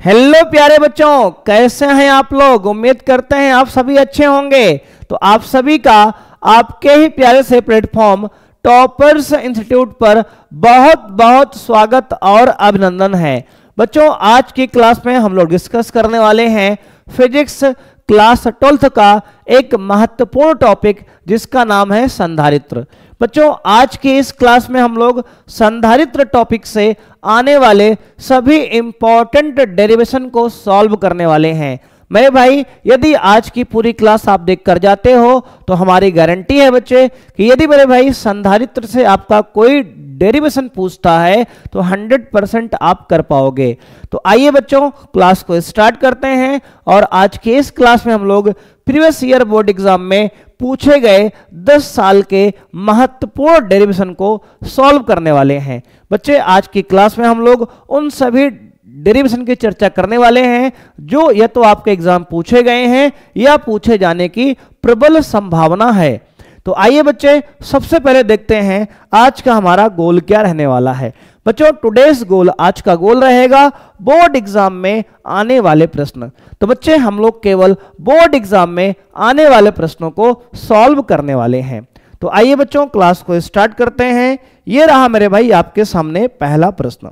Hello प्यारे बच्चों, कैसे हैं आप लोग। उम्मीद करते हैं आप सभी अच्छे होंगे। तो आप सभी का आपके ही प्यारे से प्लेटफॉर्म टॉपर्स इंस्टीट्यूट पर बहुत बहुत स्वागत और अभिनंदन है। बच्चों, आज की क्लास में हम लोग डिस्कस करने वाले हैं फिजिक्स क्लास 12th का एक महत्वपूर्ण टॉपिक जिसका नाम है संधारित्र। बच्चों, आज की इस क्लास में हम लोग संधारित्र टॉपिक से आने वाले सभी इंपॉर्टेंट डेरिवेशन को सॉल्व करने वाले हैं। मेरे भाई, यदि आज की पूरी क्लास आप देख कर जाते हो तो हमारी गारंटी है बच्चे कि यदि मेरे भाई संधारित्र से आपका कोई डेरिवेशन पूछता है तो 100% आप कर पाओगे। तो आइए बच्चों, क्लास को स्टार्ट करते हैं और आज के इस क्लास में हम लोग प्रीवियस ईयर बोर्ड एग्जाम में पूछे गए 10 साल के महत्वपूर्ण डेरिवेशन को सॉल्व करने वाले हैं। बच्चे, आज की क्लास में हम लोग उन सभी डेरिवेशन की चर्चा करने वाले हैं जो या तो आपके एग्जाम पूछे गए हैं या पूछे जाने की प्रबल संभावना है। तो आइए बच्चे, सबसे पहले देखते हैं आज का हमारा गोल क्या रहने वाला है। बच्चों, टुडेज गोल, आज का गोल रहेगा बोर्ड एग्जाम में आने वाले प्रश्न। तो बच्चे, हम लोग केवल बोर्ड एग्जाम में आने वाले प्रश्नों को सॉल्व करने वाले हैं। तो आइए बच्चों, क्लास को स्टार्ट करते हैं। ये रहा मेरे भाई आपके सामने पहला प्रश्न।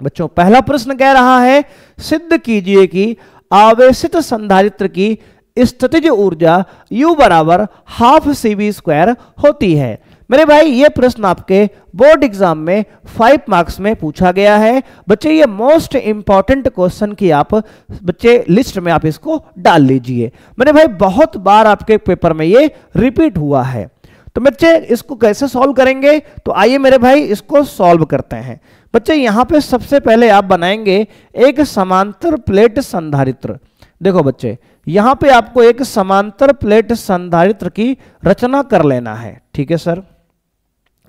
बच्चों, पहला प्रश्न कह रहा है, सिद्ध कीजिए कि आवेशित संधारित्र की स्थितिज ऊर्जा U बराबर हाफ CV² होती है। मेरे भाई, ये प्रश्न आपके बोर्ड एग्जाम में 5 मार्क्स में पूछा गया है। बच्चे, ये मोस्ट इंपॉर्टेंट क्वेश्चन की आप बच्चे लिस्ट में आप इसको डाल लीजिए। मेरे भाई, बहुत बार आपके पेपर में ये रिपीट हुआ है। तो बच्चे, इसको कैसे सॉल्व करेंगे, तो आइए मेरे भाई इसको सॉल्व करते हैं। बच्चे, यहां पे सबसे पहले आप बनाएंगे एक समांतर प्लेट संधारित्र। देखो बच्चे, यहां पे आपको एक समांतर प्लेट संधारित्र की रचना कर लेना है। ठीक है सर,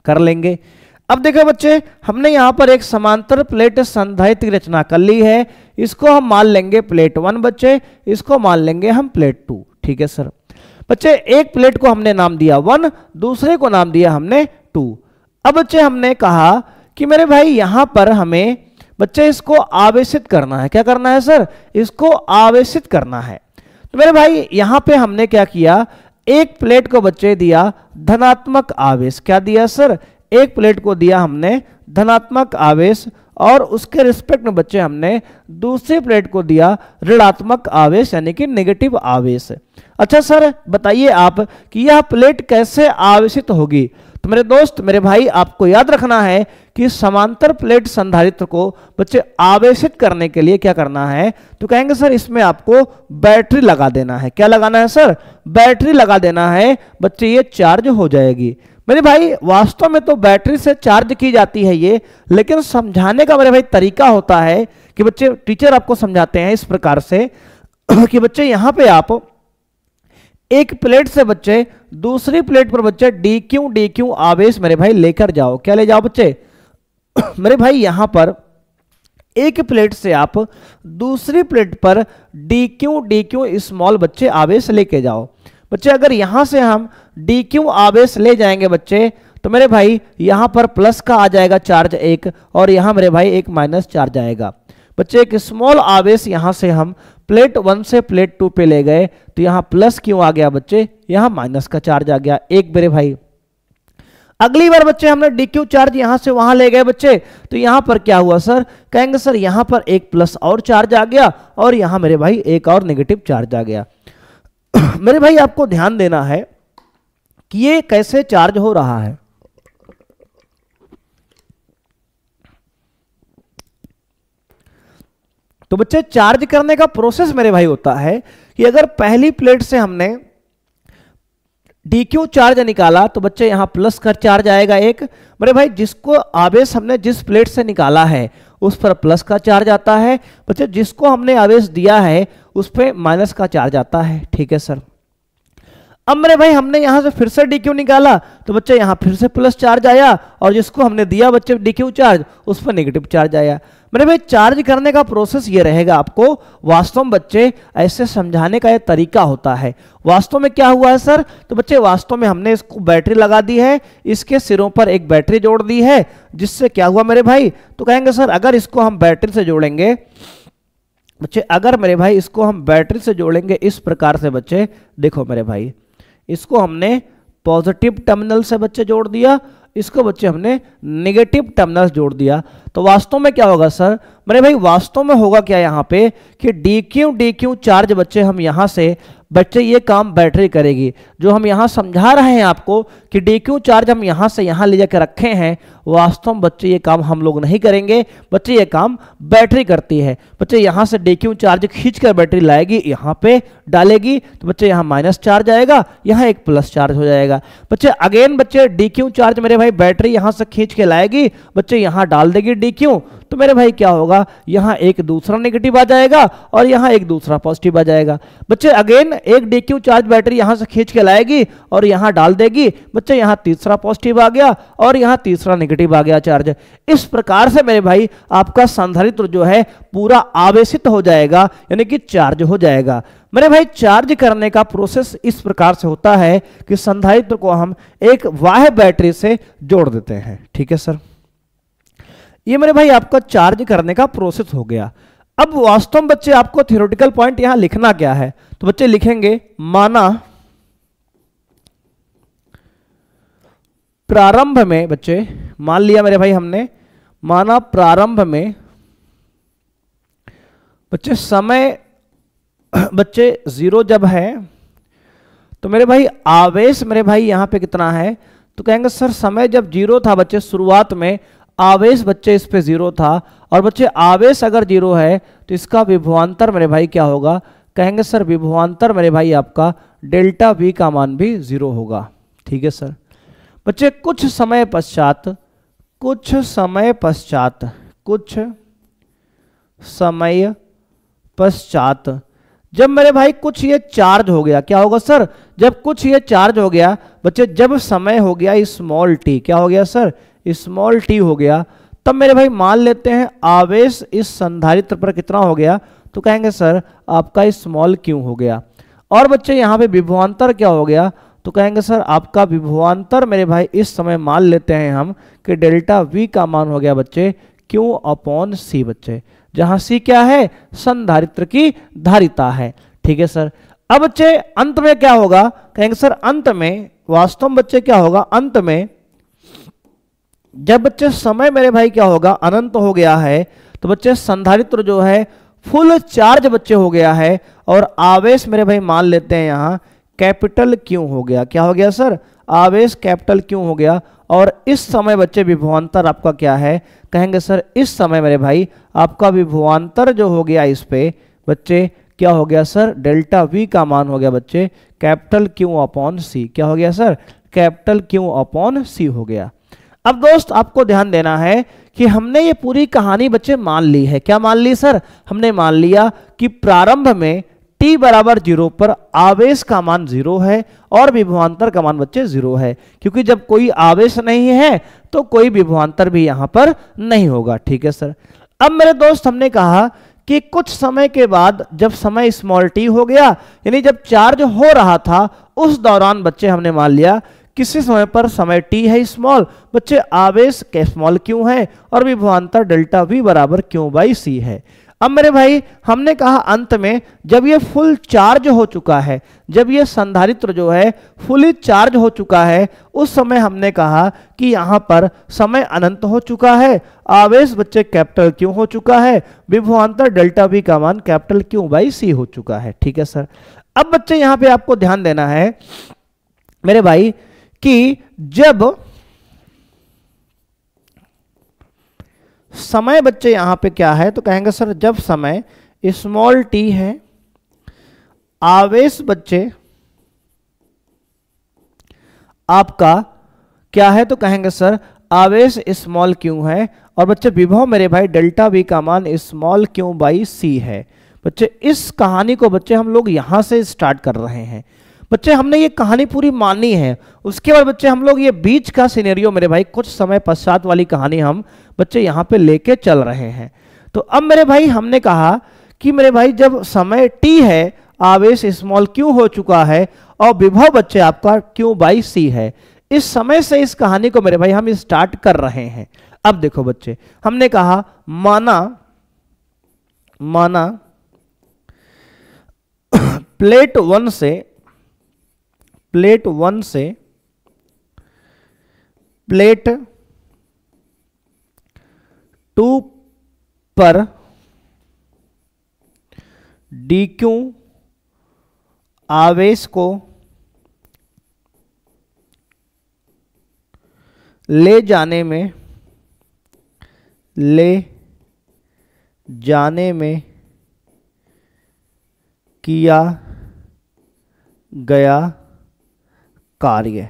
कर लेंगे। अब देखो बच्चे, हमने यहां पर एक समांतर प्लेट संधारित्र की रचना कर ली है। इसको हम मान लेंगे प्लेट 1 बच्चे, इसको मान लेंगे हम प्लेट 2। ठीक है सर। बच्चे, एक प्लेट को हमने नाम दिया 1, दूसरे को नाम दिया हमने 2। अब बच्चे, हमने कहा कि मेरे भाई यहां पर हमें बच्चे इसको आवेशित करना है। क्या करना है सर? इसको आवेशित करना है। तो मेरे भाई यहां पे हमने क्या किया, एक प्लेट को बच्चे दिया धनात्मक आवेश। क्या दिया सर? एक प्लेट को दिया हमने धनात्मक आवेश और उसके रिस्पेक्ट में बच्चे हमने दूसरी प्लेट को दिया ऋणात्मक आवेश यानी कि नेगेटिव आवेश। अच्छा सर, बताइए आप कि यह प्लेट कैसे आवेशित होगी। तो मेरे दोस्त, मेरे भाई, आपको याद रखना है कि समांतर प्लेट संधारित्र को बच्चे आवेशित करने के लिए क्या करना है, तो कहेंगे सर इसमें आपको बैटरी लगा देना है। क्या लगाना है सर? बैटरी लगा देना है। बच्चे, ये चार्ज हो जाएगी। मेरे भाई, वास्तव में तो बैटरी से चार्ज की जाती है ये, लेकिन समझाने का मेरे भाई तरीका होता है कि बच्चे टीचर आपको समझाते हैं इस प्रकार से कि बच्चे यहां पे आप एक प्लेट से बच्चे दूसरी प्लेट पर बच्चे dq आवेश मेरे भाई लेकर जाओ। क्या ले जाओ बच्चे? मेरे भाई यहां पर एक प्लेट से आप दूसरी प्लेट पर dq स्मॉल बच्चे आवेश लेके जाओ। बच्चे, अगर यहां से हम dq आवेश ले जाएंगे बच्चे, तो मेरे भाई यहां पर प्लस का आ जाएगा चार्ज एक, और यहां मेरे भाई एक माइनस चार्ज आएगा। बच्चे, एक स्मॉल आवेश यहां से हम प्लेट 1 से प्लेट 2 पे ले गए, तो यहां प्लस क्यों आ गया बच्चे? यहां माइनस का चार्ज आ गया एक मेरे भाई। अगली बार बच्चे हमने dq चार्ज यहां से वहां ले गए बच्चे, तो यहां पर क्या हुआ सर? कहेंगे सर यहां पर एक प्लस और चार्ज आ गया और यहां मेरे भाई एक और नेगेटिव चार्ज आ गया। मेरे भाई, आपको ध्यान देना है कि ये कैसे चार्ज हो रहा है। तो बच्चे, चार्ज करने का प्रोसेस मेरे भाई होता है कि अगर पहली प्लेट से हमने dq चार्ज निकाला तो बच्चे यहां प्लस का चार्ज आएगा एक। मेरे भाई, जिसको आवेश हमने जिस प्लेट से निकाला है उस पर प्लस का चार्ज आता है। बच्चे, जिसको हमने आवेश दिया है उस पर माइनस का चार्ज आता है। ठीक है सर। अब मेरे भाई हमने यहां से फिर से dq निकाला तो बच्चे यहां फिर से प्लस चार्ज आया, और जिसको हमने दिया बच्चे dq चार्ज उस पर नेगेटिव चार्ज आया। मेरे भाई, चार्ज करने का प्रोसेस ये रहेगा। आपको वास्तव में बच्चे ऐसे समझाने का ये तरीका होता है। वास्तव में क्या हुआ है सर? तो बच्चे, वास्तव में हमने इसको बैटरी लगा दी है, इसके सिरों पर एक बैटरी जोड़ दी है, जिससे क्या हुआ मेरे भाई, तो कहेंगे सर अगर इसको हम बैटरी से जोड़ेंगे बच्चे अगर मेरे भाई इसको हम बैटरी से जोड़ेंगे इस प्रकार से बच्चे, देखो मेरे भाई इसको हमने पॉजिटिव टर्मिनल से बच्चे जोड़ दिया, इसको बच्चे हमने नेगेटिव टर्मिनल जोड़ दिया, तो वास्तव में क्या होगा सर मेरे भाई, वास्तव में होगा क्या यहाँ पे कि dq चार्ज बच्चे हम यहाँ से बच्चे ये काम बैटरी करेगी। जो हम यहाँ समझा रहे हैं आपको कि dq चार्ज हम यहाँ से यहाँ ले जाकर रखे हैं, वास्तव में बच्चे ये काम हम लोग नहीं करेंगे, बच्चे ये काम बैटरी करती है। बच्चे यहाँ से dq चार्ज खींचकर बैटरी लाएगी, यहाँ पे डालेगी, तो बच्चे यहाँ माइनस चार्ज आएगा, यहाँ एक प्लस चार्ज हो जाएगा। बच्चे अगेन बच्चे dq चार्ज मेरे भाई बैटरी यहाँ से खींच के लाएगी, बच्चे यहाँ डाल देगी dq, तो मेरे भाई क्या होगा, यहाँ एक दूसरा नेगेटिव आ जाएगा और यहाँ एक दूसरा पॉजिटिव आ जाएगा। बच्चे अगेन एक dq चार्ज बैटरी यहाँ से खींच के लाएगी और यहाँ डाल देगी, बच्चे यहाँ तीसरा पॉजिटिव आ गया और यहाँ तीसरा नेगेटिव आ गया चार्ज। इस प्रकार से मेरे भाई आपका संधारित्र जो है पूरा आवेशित हो जाएगा, यानी कि चार्ज हो जाएगा। मेरे भाई चार्ज करने का प्रोसेस इस प्रकार से होता है कि संधारित्र को हम एक बाह्य बैटरी से जोड़ देते हैं। ठीक है सर, ये मेरे भाई आपका चार्ज करने का प्रोसेस हो गया। अब वास्तव में बच्चे आपको थ्योरेटिकल पॉइंट यहां लिखना क्या है, तो बच्चे लिखेंगे माना प्रारंभ में, बच्चे मान लिया मेरे भाई हमने, माना प्रारंभ में बच्चे समय बच्चे 0 जब है, तो मेरे भाई आवेश मेरे भाई यहां पे कितना है, तो कहेंगे सर समय जब 0 था बच्चे, शुरुआत में आवेश बच्चे इस पे 0 था, और बच्चे आवेश अगर 0 है तो इसका विभवांतर मेरे भाई क्या होगा, कहेंगे सर विभवांतर मेरे भाई आपका डेल्टा V का मान भी 0 होगा। ठीक है सर, बच्चे कुछ समय पश्चात जब मेरे भाई कुछ ये चार्ज हो गया, क्या होगा सर, जब कुछ ये चार्ज हो गया बच्चे, जब समय हो गया स्मॉल t, क्या हो गया सर, स्मॉल t हो गया, तब मेरे भाई मान लेते हैं आवेश इस संधारित्र पर कितना हो गया, तो कहेंगे सर आपका स्मॉल q हो गया। और बच्चे यहाँ पे विभवांतर क्या हो गया, तो कहेंगे सर आपका विभवांतर मेरे भाई इस समय मान लेते हैं हम कि डेल्टा V का मान हो गया बच्चे Q/C बच्चे, जहां C क्या है, संधारित्र की धारिता है। ठीक है सर, अब बच्चे अंत में क्या होगा, कहेंगे सर अंत में वास्तव में बच्चे क्या होगा, अंत में जब बच्चे समय मेरे भाई क्या होगा, अनंत हो गया है, तो बच्चे संधारित्र जो है फुल चार्ज बच्चे हो गया है, और आवेश मेरे भाई मान लेते हैं यहाँ कैपिटल Q हो गया। क्या हो गया सर, आवेश कैपिटल Q हो गया। और इस समय बच्चे विभवांतर आपका क्या है, कहेंगे सर इस समय मेरे भाई आपका विभवांतर जो हो गया इस पे बच्चे क्या हो गया सर, डेल्टा V का मान हो गया बच्चे कैपिटल Q/C। क्या हो गया सर, कैपिटल Q/C हो गया। अब दोस्त आपको ध्यान देना है कि हमने ये पूरी कहानी बच्चे मान ली है। क्या मान ली सर, हमने मान लिया कि प्रारंभ में t बराबर 0 पर आवेश का मान 0 है और विभवांतर का मान बच्चे 0 है, क्योंकि जब कोई आवेश नहीं है तो कोई विभवांतर भी यहां पर नहीं होगा। ठीक है सर, अब मेरे दोस्त हमने कहा कि कुछ समय के बाद जब समय स्मॉल t हो गया, यानी जब चार्ज हो रहा था उस दौरान बच्चे हमने मान लिया किसी समय पर समय t है स्मॉल, बच्चे आवेश के स्मॉल q है और विभवांतर डेल्टा V बराबर Q/C है। अब मेरे भाई हमने कहा अंत में जब ये फुल चार्ज हो चुका है, जब ये संधारित्र जो है फुली चार्ज हो चुका है, उस समय हमने कहा कि यहाँ पर समय अनंत हो चुका है, आवेश बच्चे कैपिटल Q हो चुका है, विभवांतर डेल्टा V का मान कैपिटल Q/C हो चुका है। ठीक है सर, अब बच्चे यहाँ पे आपको ध्यान देना है मेरे भाई कि जब समय बच्चे यहां पे क्या है, तो कहेंगे सर जब समय स्मॉल t है, आवेश बच्चे आपका क्या है, तो कहेंगे सर आवेश स्मॉल q है, और बच्चे विभव मेरे भाई डेल्टा V का मान स्मॉल Q/C है। बच्चे इस कहानी को बच्चे हम लोग यहां से स्टार्ट कर रहे हैं। बच्चे हमने ये कहानी पूरी मानी है, उसके बाद बच्चे हम लोग ये बीच का सिनेरियो मेरे भाई कुछ समय पश्चात वाली कहानी हम बच्चे यहाँ पे लेके चल रहे हैं। तो अब मेरे भाई हमने कहा कि मेरे भाई जब समय t है, आवेश स्मॉल q हो चुका है और विभव बच्चे आपका Q/C है। इस समय से इस कहानी को मेरे भाई हम स्टार्ट कर रहे हैं। अब देखो बच्चे हमने कहा माना प्लेट 1 से प्लेट 2 पर dq आवेश को ले जाने में किया गया कार्य।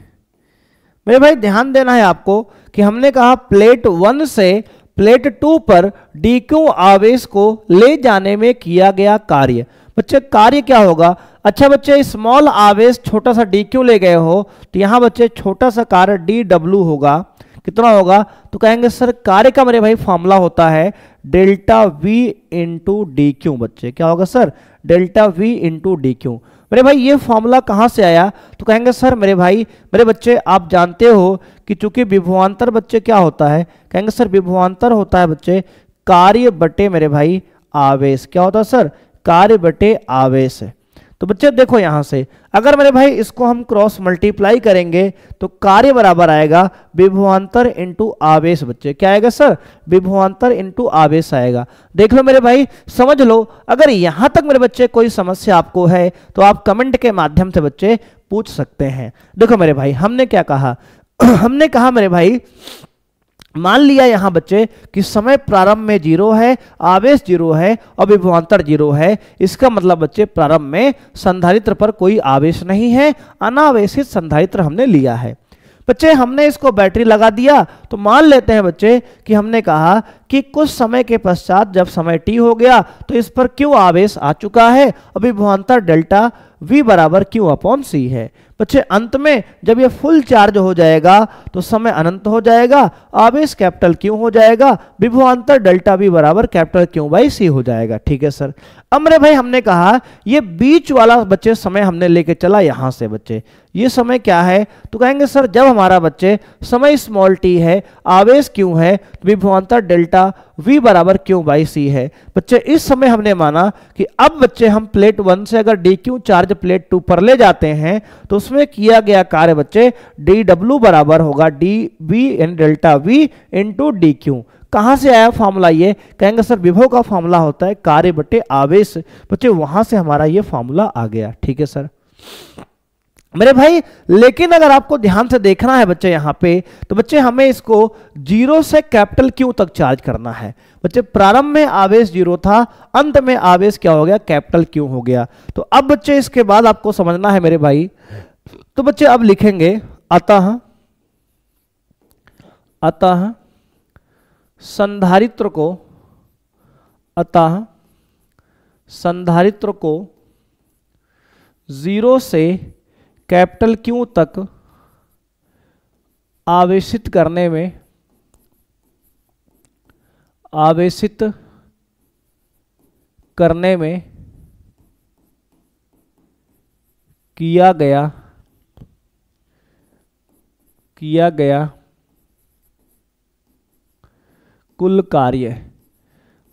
मेरे भाई ध्यान देना है आपको कि हमने कहा प्लेट 1 से प्लेट 2 पर dq आवेश को ले जाने में किया गया कार्य। बच्चे कार्य क्या होगा? अच्छा बच्चे स्मॉल आवेश छोटा सा dq ले गए हो तो यहां बच्चे छोटा सा कार्य dw होगा। कितना होगा? तो कहेंगे सर कार्य का मेरे भाई फॉर्मूला होता है delta v into D Q. बच्चे क्या होगा sir? Delta v into D Q. मेरे भाई ये फॉर्मूला कहाँ से आया? तो कहेंगे सर मेरे भाई मेरे बच्चे आप जानते हो कि चूंकि विभवांतर बच्चे क्या होता है? कहेंगे सर विभवांतर होता है बच्चे कार्य बटे मेरे भाई आवेश। क्या होता है सर? कार्य बटे आवेश। तो बच्चे देखो यहां से अगर मेरे भाई इसको हम क्रॉस मल्टीप्लाई करेंगे तो कार्य बराबर आएगा विभवांतर इंटू आवेश। बच्चे क्या आएगा सर? विभवांतर इंटू आवेश आएगा। देख लो मेरे भाई, समझ लो। अगर यहां तक मेरे बच्चे कोई समस्या आपको है तो आप कमेंट के माध्यम से बच्चे पूछ सकते हैं। देखो मेरे भाई हमने क्या कहा हमने कहा मेरे भाई मान लिया यहां बच्चे कि समय प्रारंभ में 0 है, आवेश 0 है और विभवांतर 0 है। इसका मतलब बच्चे प्रारंभ में संधारित्र पर कोई आवेश नहीं है, अनावेशित संधारित्र हमने लिया है। बच्चे हमने इसको बैटरी लगा दिया तो मान लेते हैं बच्चे कि हमने कहा कि कुछ समय के पश्चात जब समय t हो गया तो इस पर क्यों आवेश आ चुका है और विभवांतर डेल्टा v बराबर क्यू अपॉन सी है। बच्चे अंत में जब ये फुल चार्ज हो जाएगा तो समय अनंत हो जाएगा, आवेश कैपिटल क्यू हो जाएगा, विभवांतर डेल्टा v बराबर कैपिटल क्यू बाई सी हो जाएगा। ठीक है सर। अब मेरे भाई हमने कहा ये बीच वाला बच्चे समय हमने लेके चला यहां से। बच्चे ये समय क्या है? तो कहेंगे सर जब हमारा बच्चे समय स्मॉल t है, आवेश क्यू है, विभवांतर डेल्टा v बराबर क्यू बाई सी है। बच्चे इस समय हमने माना कि अब बच्चे हम प्लेट 1 से अगर dq चार्ज प्लेट 2 पर ले जाते हैं तो उसमें किया गया कार्य बच्चे dw बराबर होगा dv यानी डेल्टा v इंटू dq। कहां से आया फॉर्मूला? ये कहेंगे सर विभव का फॉर्मूला होता है कार्य बटे आवेश। बच्चे वहां से हमारा ये फॉर्मूला आ गया। ठीक है सर मेरे भाई। लेकिन अगर आपको ध्यान से देखना है बच्चे यहाँ पे तो बच्चे हमें इसको 0 से कैपिटल क्यू तक चार्ज करना है। बच्चे प्रारंभ में आवेश 0 था, अंत में आवेश क्या हो गया? कैपिटल क्यू हो गया। तो अब बच्चे इसके बाद आपको समझना है मेरे भाई। तो बच्चे अब लिखेंगे अतः संधारित्र को 0 से कैपिटल क्यू तक आवेशित करने में किया गया कुल कार्य।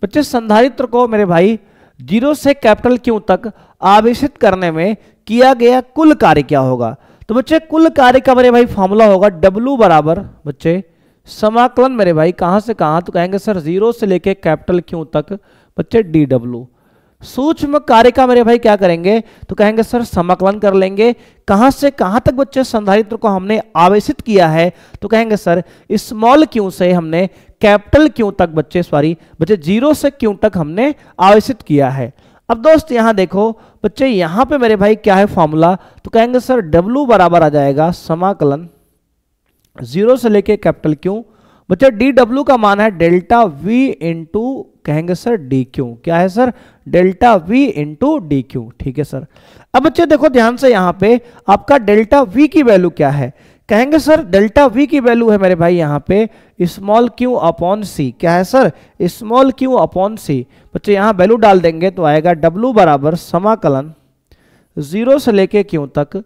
बच्चे संधारित्र को मेरे भाई 0 से कैपिटल क्यू तक आवेशित करने में किया गया कुल कार्य क्या होगा? तो बच्चे कुल कार्य का मेरे भाई फॉर्मूला होगा W बराबर बच्चे समाकलन मेरे भाई कहां से कहां? तो कहेंगे सर 0 से लेके कैपिटल क्यू तक बच्चे dw। सूक्ष्म कार्य का मेरे भाई क्या करेंगे? तो कहेंगे सर समाकलन कर लेंगे। कहां से कहां तक बच्चे संधारित्र को हमने आवेशित किया है? तो कहेंगे सर स्मॉल क्यू से हमने कैपिटल क्यू तक बच्चे 0 से क्यू तक हमने आवेशित किया है। अब दोस्त यहां देखो बच्चे यहां पे मेरे भाई क्या है फॉर्मूला? तो कहेंगे सर W बराबर आ जाएगा समाकलन 0 से लेके कैपिटल क्यू। बच्चे dw का मान है डेल्टा v इंटू कहेंगे सर dq। क्या है sir? Delta v into dq। ठीक है सर। अब बच्चे देखो ध्यान से यहां पे आपका डेल्टा v की वैल्यू क्या है? कहेंगे सर डेल्टा v की वैल्यू है मेरे भाई यहाँ पे स्मॉल q अपॉन सी। क्या है सर? स्मॉल q अपॉन सी। बच्चे यहाँ वैल्यू डाल देंगे तो आएगा W बराबर समाकलन 0 से लेके q तक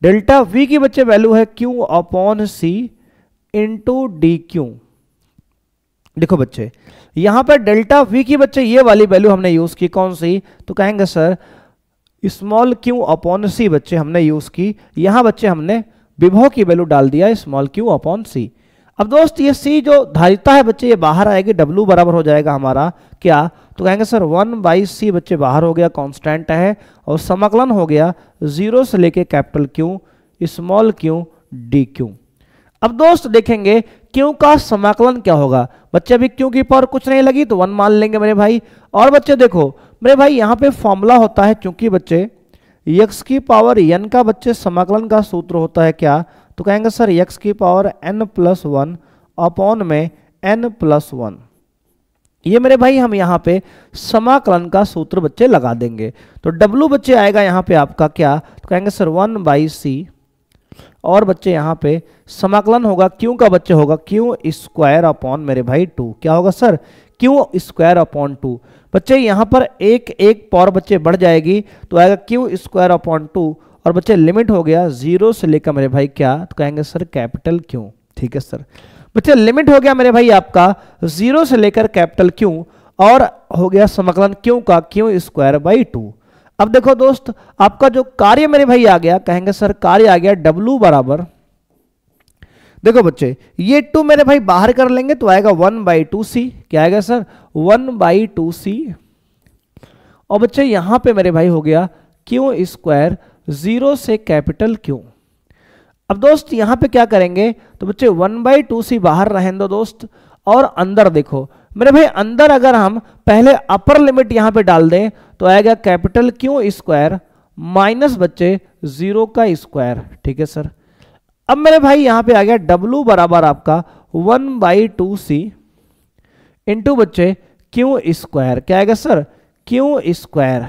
डेल्टा v की बच्चे वैल्यू है q अपॉन सी इंटू डी क्यू। देखो बच्चे यहाँ पर डेल्टा v की बच्चे ये वाली वैल्यू हमने यूज की कौन सी? तो कहेंगे सर स्मॉल क्यू अपॉन सी बच्चे हमने यूज की। यहां बच्चे हमने विभव की वैल्यू डाल दिया स्मॉल क्यू अपॉन सी। अब दोस्त ये सी जो धारिता है बच्चे ये बाहर आएगी, डब्ल्यू बराबर हो जाएगा हमारा क्या, तो कहेंगे सर 1/c बच्चे बाहर हो गया, कांस्टेंट है, और समाकलन हो गया 0 से लेके capital Q small Q D Q. अब दोस्त देखेंगे क्यू का समाकलन क्या होगा बच्चे, अभी क्यू की पावर कुछ नहीं लगी तो 1 मान लेंगे मेरे भाई। और बच्चे देखो मेरे भाई यहाँ पे फॉर्मूला होता है, चूंकि बच्चे x की पावर n का बच्चे समाकलन का सूत्र होता है क्या, तो कहेंगे सर x की पावर n+1 अपॉन में n+1। ये मेरे भाई हम यहाँ पे समाकलन का सूत्र बच्चे लगा देंगे, तो w बच्चे आएगा यहाँ पे आपका क्या, तो कहेंगे सर 1/c, और बच्चे यहाँ पे समाकलन होगा क्यू का बच्चे होगा क्यू स्क्वायर अपॉन मेरे भाई 2, क्या होगा सर क्यू स्क्वायर अपॉन 2। बच्चे यहाँ पर एक एक पावर बच्चे बढ़ जाएगी तो आएगा क्यू स्क्वायर अपॉन 2, और बच्चे लिमिट हो गया 0 से लेकर मेरे भाई क्या, तो कहेंगे सर कैपिटल क्यू। ठीक है सर, बच्चे लिमिट हो गया मेरे भाई आपका 0 से लेकर कैपिटल क्यू, और हो गया समाकलन क्यू का क्यू स्क्वायर बाई 2। अब देखो दोस्त आपका जो कार्य मेरे भाई आ गया, कहेंगे सर कार्य आ गया W बराबर, देखो बच्चे ये 2 मेरे भाई बाहर कर लेंगे तो आएगा 1/2c, क्या आएगा सर 1/2c, और बच्चे यहां पे मेरे भाई हो गया क्यू स्क्वायर 0 से कैपिटल क्यू। अब दोस्त यहां पे क्या करेंगे, तो बच्चे 1/2c बाहर रहें दो दोस्त, और अंदर देखो मेरे भाई अंदर अगर हम पहले अपर लिमिट यहां पे डाल दें तो आएगा कैपिटल क्यू स्क्वायर माइनस बच्चे 0 का स्क्वायर। ठीक है सर, अब मेरे भाई यहां पे आ गया W बराबर आपका 1/2c इंटू बच्चे क्यू स्क्वायर, क्या आएगा सर क्यू स्क्वायर,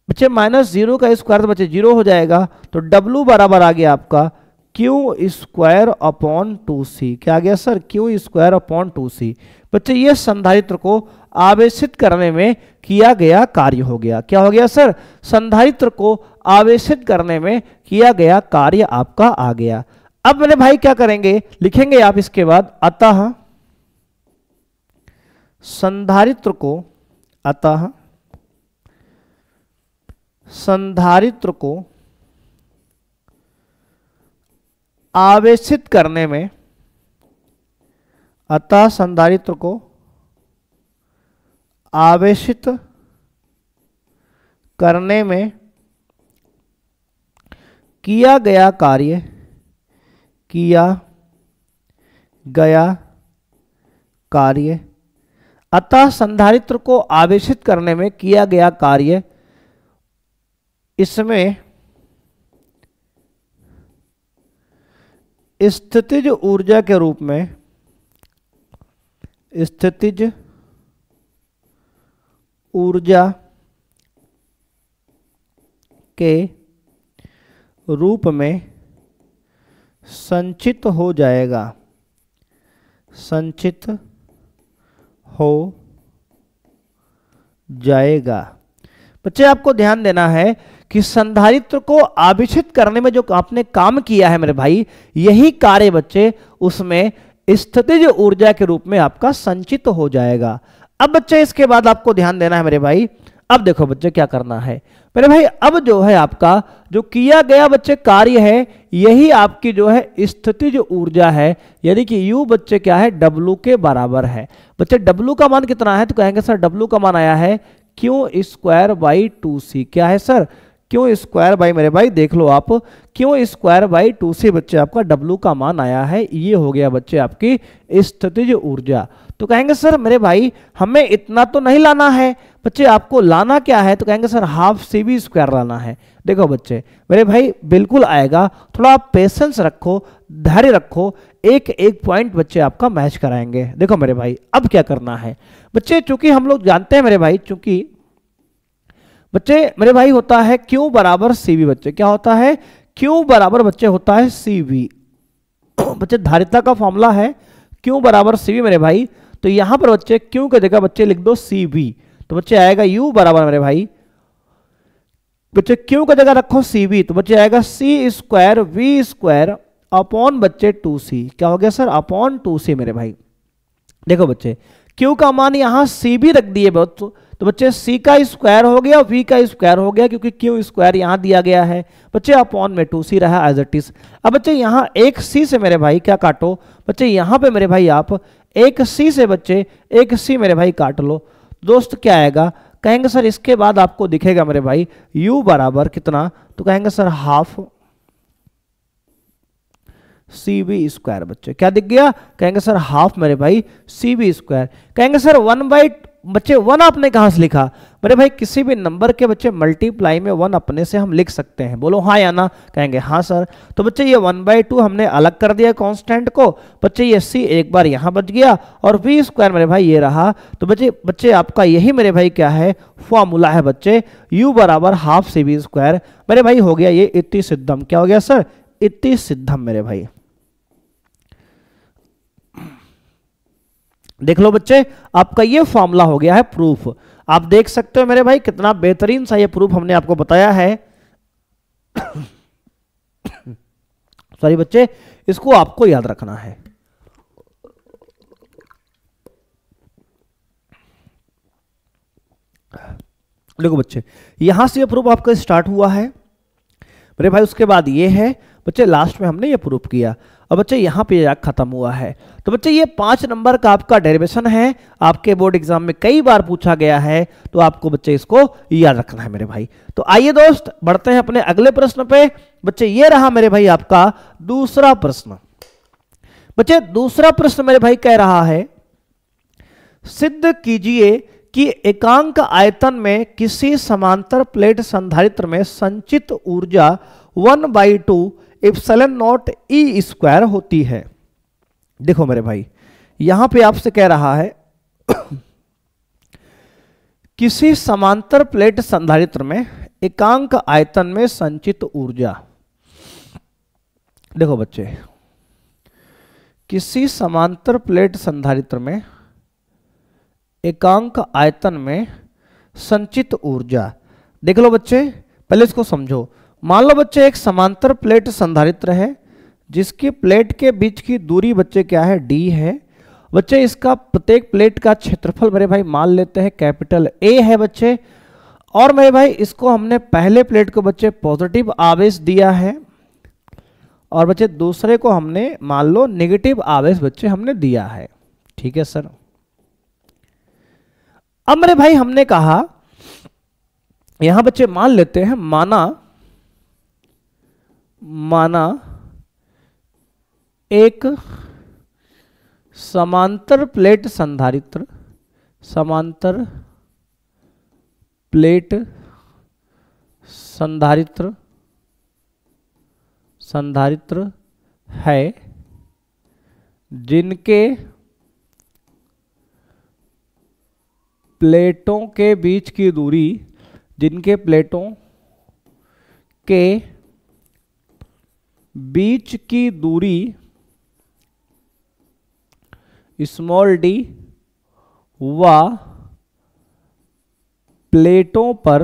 बच्चे माइनस 0 का स्क्वायर तो बच्चे 0 हो जाएगा, तो W बराबर आ गया आपका क्यू स्क्वायर अपॉन 2c, क्या आ गया sir Q square upon 2c। बच्चे ये संधारित्र को आवेशित करने में किया गया कार्य हो गया, क्या हो गया सर संधारित्र को आवेशित करने में किया गया कार्य आपका आ गया। अब मेरे भाई क्या करेंगे, लिखेंगे आप इसके बाद अतः संधारित्र को, अतः संधारित्र को आवेशित करने में, अतः संधारित्र को आवेशित करने में किया गया कार्य, किया गया कार्य, अतः संधारित्र को आवेशित करने में किया गया कार्य, इसमें स्थितिज ऊर्जा के रूप में, स्थितिज ऊर्जा के रूप में संचित हो जाएगा, संचित हो जाएगा। बच्चे आपको ध्यान देना है कि संधारित्र को आवेशित करने में जो आपने काम किया है मेरे भाई, यही कार्य बच्चे उसमें स्थितिज ऊर्जा के रूप में आपका संचित हो जाएगा। अब बच्चे इसके बाद आपको ध्यान देना है मेरे भाई, अब देखो बच्चे क्या करना है मेरे भाई, अब जो है आपका जो किया गया बच्चे कार्य है यही आपकी जो है स्थितिज ऊर्जा है, यानी कि U बच्चे क्या है W के बराबर है। बच्चे W का मान कितना है, तो कहेंगे सर W का मान आया है क्यू स्क्वायर बाई 2c, क्या है सर क्यू स्क्वायर बाई, मेरे भाई देख लो आप क्यू स्क्वायर बाई 2c बच्चे आपका W का मान आया है, ये हो गया बच्चे आपकी स्थितिज ऊर्जा। तो कहेंगे सर मेरे भाई हमें इतना तो नहीं लाना है बच्चे, आपको लाना क्या है, तो कहेंगे सर हाफ CV स्क्वायर लाना है। देखो बच्चे मेरे भाई बिल्कुल आएगा, थोड़ा आप पेशेंस रखो, धैर्य रखो, एक एक पॉइंट बच्चे आपका मैच कराएंगे। देखो मेरे भाई अब क्या करना है बच्चे, चूंकि हम लोग जानते हैं मेरे भाई, चूंकि बच्चे मेरे भाई होता है Q बराबर CV, बच्चे क्या होता है Q बराबर बच्चे होता है CV, बच्चे धारिता का फॉर्मूला है Q बराबर CV मेरे भाई, तो यहां पर बच्चे Q की जगह बच्चे लिख दो CV, तो बच्चे आएगा U बराबर मेरे भाई, बच्चे Q की जगह रखो CV, तो बच्चे आएगा C square V square upon बच्चे 2c, क्या हो गया सर अपॉन 2c मेरे भाई। देखो बच्चे Q का मान यहां CV रख दिए बहुत, तो बच्चे c का स्क्वायर हो गया, v का स्क्वायर हो गया, क्योंकि q स्क्वायर यहां दिया गया है बच्चे, अपॉन में 2c रहा एज इट इज। अब बच्चे यहां एक c से मेरे भाई क्या काटो बच्चे, यहां पे मेरे भाई आप एक c से बच्चे एक c मेरे भाई काट लो। दोस्त क्या आएगा, कहेंगे सर इसके बाद आपको दिखेगा मेरे भाई u बराबर कितना, तो कहेंगे सर हाफ cv स्क्वायर। बच्चे क्या दिख गया, कहेंगे सर हाफ मेरे भाई cv स्क्वायर। कहेंगे सर 1/, बच्चे 1 आपने कहां से लिखा, मेरे भाई किसी भी नंबर के बच्चे मल्टीप्लाई में 1 अपने से हम लिख सकते हैं, बोलो हाँ या ना, कहेंगे हाँ सर। तो बच्चे ये 1/2 हमने अलग कर दिया कांस्टेंट को, बच्चे ये c एक बार यहां बच गया और v स्क्वायर मेरे भाई ये रहा। तो बच्चे आपका यही मेरे भाई क्या है, फॉर्मूला है बच्चे, u बराबर हाफ cv स्क्वायर। मेरे भाई हो गया ये इति सिद्धम, क्या हो गया सर, इति सिद्धम मेरे भाई। देख लो बच्चे, आपका ये फॉर्मूला हो गया है प्रूफ। आप देख सकते हो मेरे भाई कितना बेहतरीन सा ये प्रूफ हमने आपको बताया है। सॉरी बच्चे, इसको आपको याद रखना है। देखो बच्चे, यहां से ये प्रूफ आपका स्टार्ट हुआ है मेरे भाई, उसके बाद ये है बच्चे, लास्ट में हमने ये प्रूफ किया। अब बच्चे यहाँ पे खत्म हुआ है। तो बच्चे ये 5 नंबर का आपका डेरिवेशन है, आपके बोर्ड एग्जाम में कई बार पूछा गया है, तो आपको बच्चे इसको याद रखना है मेरे भाई। तो आइए दोस्त बढ़ते हैं अपने अगले प्रश्न पे। बच्चे ये रहा मेरे भाई आपका दूसरा प्रश्न। बच्चे दूसरा प्रश्न मेरे भाई कह रहा है, सिद्ध कीजिए कि एकांक आयतन में किसी समांतर प्लेट संधारित्र में संचित ऊर्जा 1/2 एप्सिलॉन नॉट ई स्क्वायर होती है। देखो मेरे भाई यहां पे आपसे कह रहा है किसी समांतर प्लेट संधारित्र में एकांक आयतन में संचित ऊर्जा। देखो बच्चे, किसी समांतर प्लेट संधारित्र में एकांक आयतन में संचित ऊर्जा। देख लो बच्चे, पहले इसको समझो। मान लो बच्चे एक समांतर प्लेट संधारित्र है जिसकी प्लेट के बीच की दूरी बच्चे क्या है, d है। बच्चे इसका प्रत्येक प्लेट का क्षेत्रफल मेरे भाई मान लेते हैं कैपिटल A है बच्चे। और मेरे भाई इसको हमने पहले प्लेट को बच्चे पॉजिटिव आवेश दिया है और बच्चे दूसरे को हमने मान लो नेगेटिव आवेश बच्चे हमने दिया है। ठीक है सर। अब मेरे भाई हमने कहा यहां बच्चे मान लेते हैं, माना एक समांतर प्लेट संधारित्र है जिनके प्लेटों के बीच की दूरी, जिनके प्लेटों के बीच की दूरी स्मॉल d व प्लेटों पर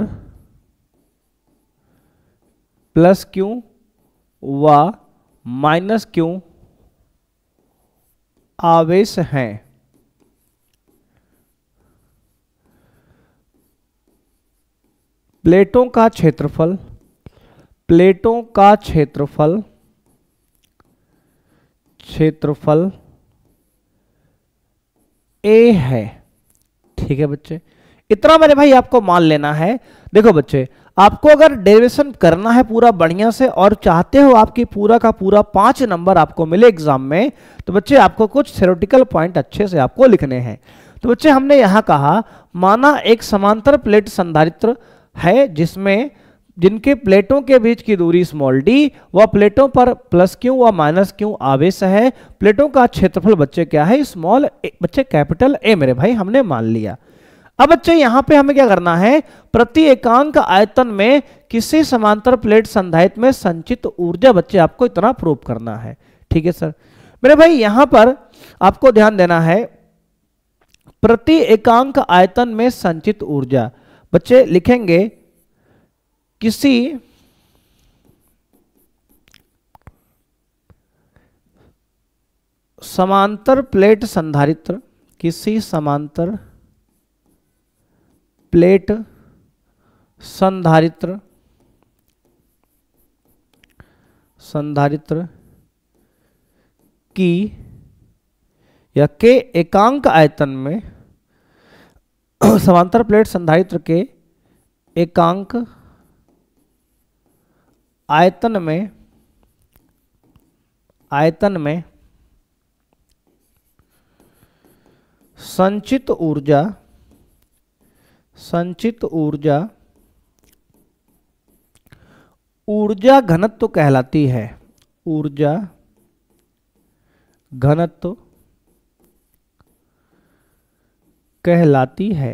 प्लस क्यू व माइनस क्यू आवेश हैं। प्लेटों का क्षेत्रफल A है। ठीक है बच्चे, इतना मेरे भाई आपको मान लेना है। देखो बच्चे, आपको अगर डेरिवेशन करना है पूरा बढ़िया से और चाहते हो आपकी पूरा का पूरा 5 नंबर आपको मिले एग्जाम में, तो बच्चे आपको कुछ थ्योरेटिकल पॉइंट अच्छे से आपको लिखने हैं। तो बच्चे हमने यहां कहा माना एक समांतर प्लेट संधारित्र है जिनके प्लेटों के बीच की दूरी स्मॉल d व प्लेटों पर प्लस क्यू व माइनस क्यू आवेश है। प्लेटों का क्षेत्रफल बच्चे क्या है, स्मॉल बच्चे कैपिटल A मेरे भाई हमने मान लिया। अब बच्चे यहां पे हमें क्या करना है, प्रति एकांक आयतन में किसी समांतर प्लेट संधारित्र में संचित ऊर्जा बच्चे आपको इतना प्रूव करना है। ठीक है सर। मेरे भाई यहां पर आपको ध्यान देना है, प्रति एकांक आयतन में संचित ऊर्जा बच्चे लिखेंगे किसी समांतर प्लेट संधारित्र प्लेट संधारित्र की या के एकांक आयतन में समांतर प्लेट संधारित्र के एकांक आयतन में संचित ऊर्जा घनत्व कहलाती है। ऊर्जा घनत्व कहलाती है।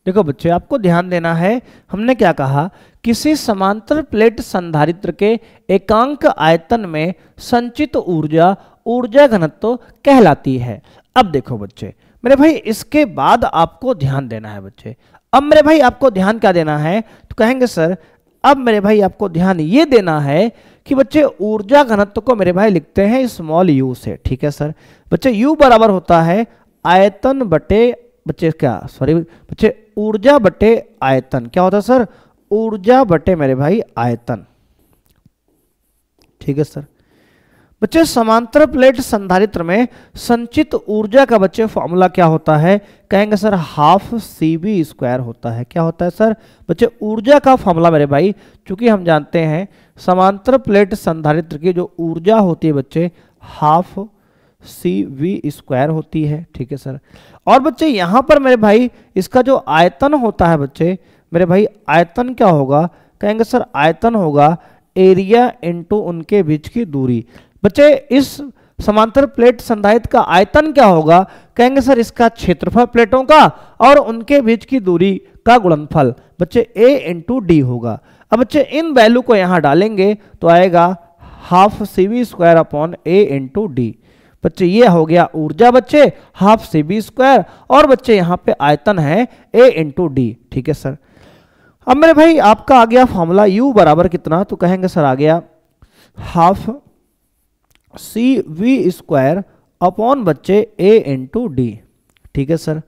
देखो बच्चे, आपको ध्यान देना है, हमने क्या कहा, किसी समांतर प्लेट संधारित्र के एकांक आयतन में संचित ऊर्जा घनत्व कहलाती है। अब देखो बच्चे मेरे भाई, इसके बाद आपको ध्यान देना है बच्चे। अब मेरे भाई आपको ध्यान क्या देना है, तो कहेंगे सर अब मेरे भाई आपको ध्यान ये देना है कि बच्चे ऊर्जा घनत्व को मेरे भाई लिखते हैं स्मॉल यू से। ठीक है सर। बच्चे यू बराबर होता है आयतन बटे बच्चे क्या सॉरी बच्चे ऊर्जा बटे आयतन। क्या होता है सर? ऊर्जा बटे मेरे भाई आयतन। ठीक है सर। बच्चे समांतर प्लेट संधारित्र में संचित ऊर्जा का बच्चे फॉर्मूला क्या होता है? कहेंगे सर हाफ CV² होता है। क्या होता है सर? बच्चे ऊर्जा का फॉर्मूला मेरे भाई, चूंकि हम जानते हैं समांतर प्लेट संधारित्र की जो ऊर्जा होती है बच्चे हाफ CV² होती है। ठीक है सर। और बच्चे यहां पर मेरे भाई इसका जो आयतन होता है बच्चे मेरे भाई, आयतन क्या होगा? कहेंगे सर आयतन होगा एरिया इंटू उनके बीच की दूरी। बच्चे इस समांतर प्लेट संधारित्र का आयतन क्या होगा? कहेंगे सर इसका क्षेत्रफल प्लेटों का और उनके बीच की दूरी का गुणनफल बच्चे A इंटू डी होगा। अब बच्चे इन वैल्यू को यहां डालेंगे तो आएगा half CV² upon A into D. बच्चे ये हो गया ऊर्जा बच्चे हाफ CV² और बच्चे यहाँ पे आयतन है A इंटू डी। ठीक है सर। अब मेरे भाई आपका आ गया फॉर्मूला U बराबर कितना? तो कहेंगे सर आ गया हाफ CV² अपॉन बच्चे A इंटू डी। ठीक है सर।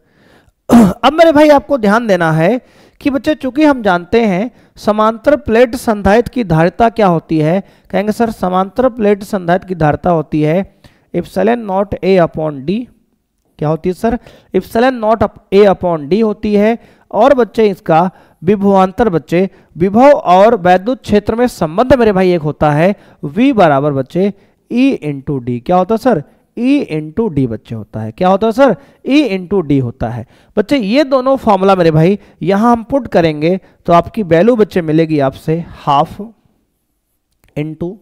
अब मेरे भाई आपको ध्यान देना है कि बच्चे चूंकि हम जानते हैं समांतर प्लेट संधारित्र की धारिता क्या होती है? कहेंगे सर समांतर प्लेट संधारित्र की धारिता होती है epsilon not A upon D. क्या होती है sir? Epsilon not A upon D होती है। और बच्चे इसका विभवांतर बच्चे विभव और वैद्युत क्षेत्र में संबंध मेरे भाई एक होता है V बराबर बच्चे E इंटू डी। क्या होता है सर? E इंटू डी बच्चे होता है। क्या होता है सर? E इंटू डी होता है। बच्चे ये दोनों फॉर्मूला मेरे भाई यहां हम पुट करेंगे तो आपकी वैल्यू बच्चे मिलेगी आपसे हाफ इंटू